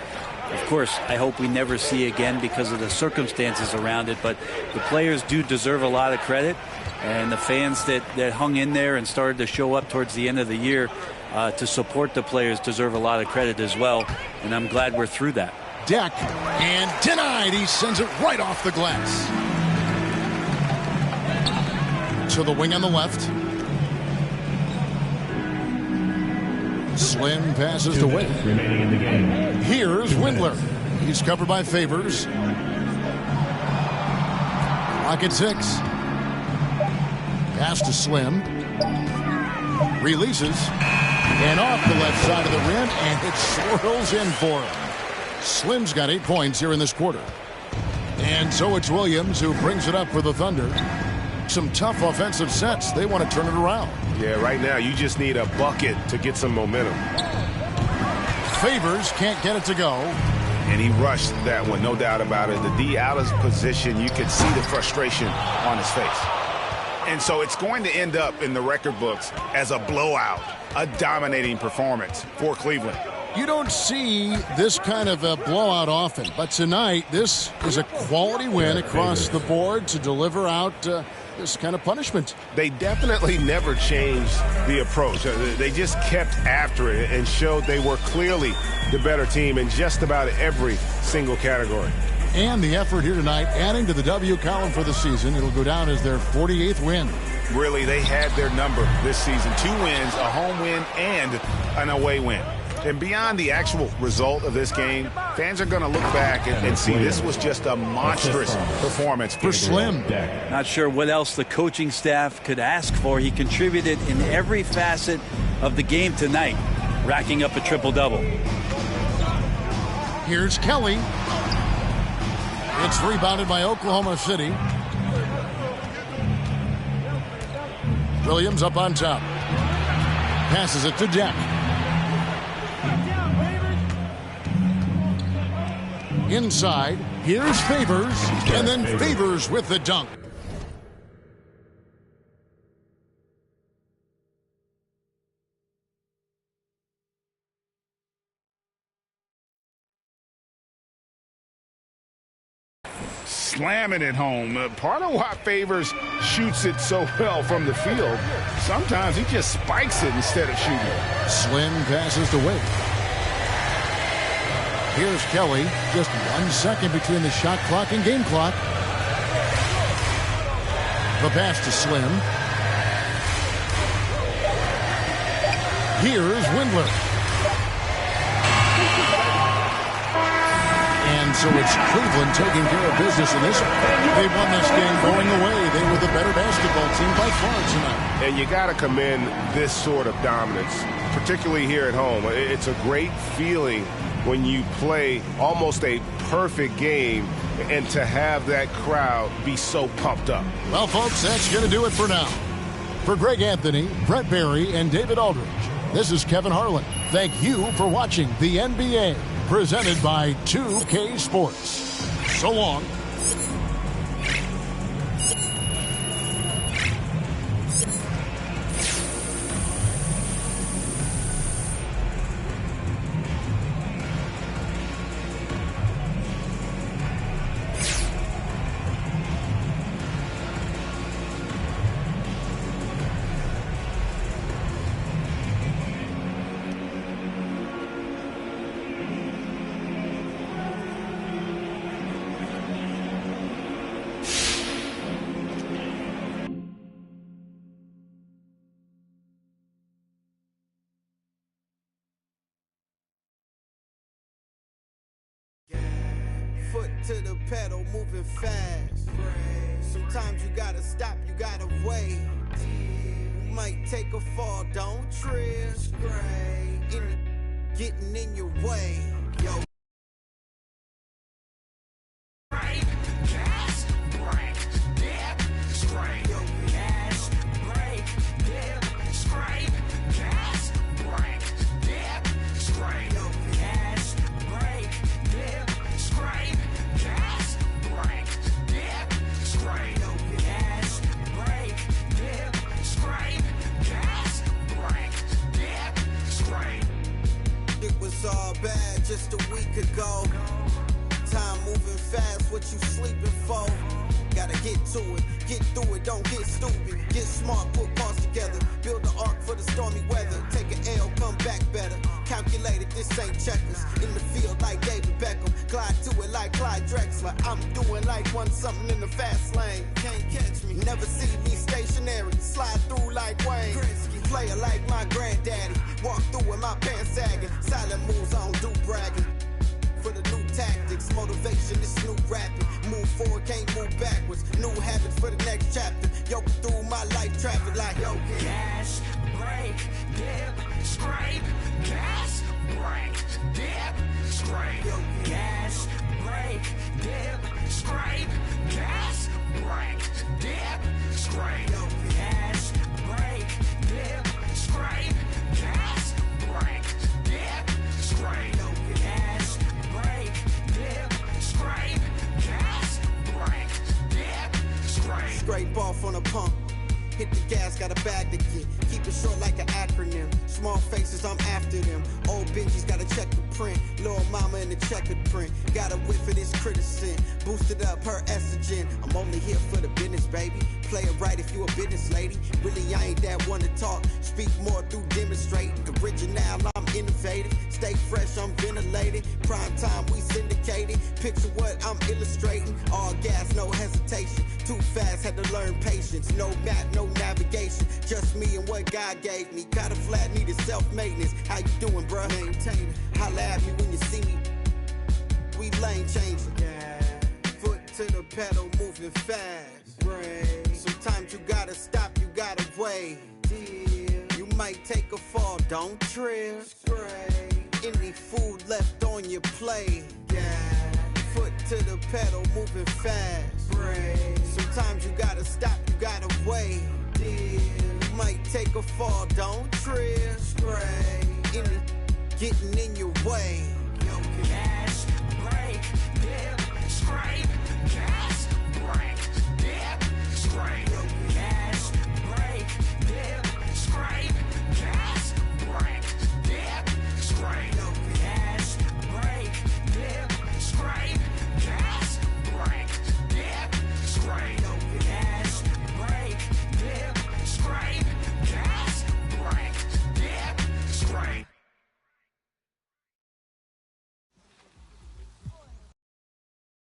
of course, I hope we never see again because of the circumstances around it. But the players do deserve a lot of credit. And the fans that hung in there and started to show up towards the end of the year to support the players deserve a lot of credit as well. And I'm glad we're through that. Deck, and denied. He sends it right off the glass. To the wing on the left. Slim passes to Witt. Remaining in the game. Here's Windler. He's covered by Favors. Clock at 6. Pass to Slim. Releases. And off the left side of the rim, and it swirls in for him. Slim's got 8 points here in this quarter. And so it's Williams who brings it up for the Thunder. Some tough offensive sets. They want to turn it around. Yeah, right now you just need a bucket to get some momentum. Favors can't get it to go. And he rushed that one, no doubt about it. The D out of position, you could see the frustration on his face. And so it's going to end up in the record books as a blowout, a dominating performance for Cleveland. You don't see this kind of a blowout often, but tonight this is a quality win across the board to deliver out this kind of punishment. They definitely never changed the approach. They just kept after it and showed they were clearly the better team in just about every single category. And the effort here tonight, adding to the W column for the season. It'll go down as their 48th win. Really, they had their number this season. 2 wins, a home win, and an away win. And beyond the actual result of this game, fans are going to look back and see this was just a monstrous performance for Slim. Not sure what else the coaching staff could ask for. He contributed in every facet of the game tonight, racking up a triple-double. Here's Kelly. It's rebounded by Oklahoma City. Williams up on top. Passes it to Deck. Inside, here's Favors, and then Favors with the dunk. Slamming it home. Part of why Favors shoots it so well from the field, sometimes he just spikes it instead of shooting it. Slim passes to Witt. Here's Kelly. Just 1 second between the shot clock and game clock. The pass to Slim. Here's Windler. And so it's Cleveland taking care of business in this one. They won this game going away. They were the better basketball team by far tonight. And you got to commend this sort of dominance, particularly here at home. It's a great feeling when you play almost a perfect game and to have that crowd be so pumped up. Well, folks, that's going to do it for now. For Greg Anthony, Brett Barry, and David Aldridge, this is Kevin Harlan. Thank you for watching the NBA, presented by 2K Sports. So long. Foot to the pedal, moving fast. Sometimes you gotta stop, you gotta wait. You might take a fall, don't trip. Getting in your way, yo. Gas, brake, dip, scrape. Yo, gas, brake, dip, scrape. Gas, brake, dip, scrape. Yo, gas, brake, dip, scrape. Gas, brake, dip, scrape. Yo, gas, brake, dip, scrape. Gas, brake, dip, scrape. It was all bad just a week ago. Time moving fast, what you sleeping for? Gotta get to it, get through it, don't get stupid. Get smart, put parts together. Build the ark for the stormy weather. Take an L, come back better. Calculated, this ain't checkers. In the field like David Beckham. Glide to it like Clyde Drexler. I'm doing like one something in the fast lane. Can't catch me, never see me stationary. Slide through like Wayne. Player like my granddaddy. Walk through with my pants sagging. Silent moves, I don't do bragging. For the new tactics, motivation is new rapping. Move forward, can't move backwards. New habits for the next chapter. Yo, through my life traffic like yo. Gas, brake, dip, scrape. Gas, brake, dip, scrape. Yo, gas, brake, dip, scrape. Gas, brake, dip, scrape. Yo, gas, brake, dip, scrape. Gas, brake, dip, scrape. Yo, gas, brake, dip, scrape. Gas, brake, dip, scrape. Scrape off on a pump. Hit the gas, got a bag to get. Keep it short like an acronym. Small faces, I'm after them. Old Benji's gotta check the print. Little mama in the checkered print. Got a whiff of this criticism. Boosted up her estrogen. I'm only here for the business, baby. Play it right if you a business lady. Really, I ain't that one to talk. Speak more through demonstrating. Original, I'm innovative. Stay fresh, I'm ventilated. Prime time, we syndicated. Picture what I'm illustrating. All gas, no hesitation. Too fast, had to learn patience. No map, no navigation. Just me and what God gave me. Got a flat, needed self-maintenance. How you doing, bruh? Maintain it. Holla at me when you see me. We lane changing. Yeah. Foot to the pedal, moving fast. Brave. Sometimes you gotta stop, you gotta wait. You might take a fall, don't trip. Any food left on your plate. Yeah. Foot to the pedal, moving fast. Brave. Sometimes you gotta stop, you gotta wait. You might take a fall, don't trip. Any getting in your way.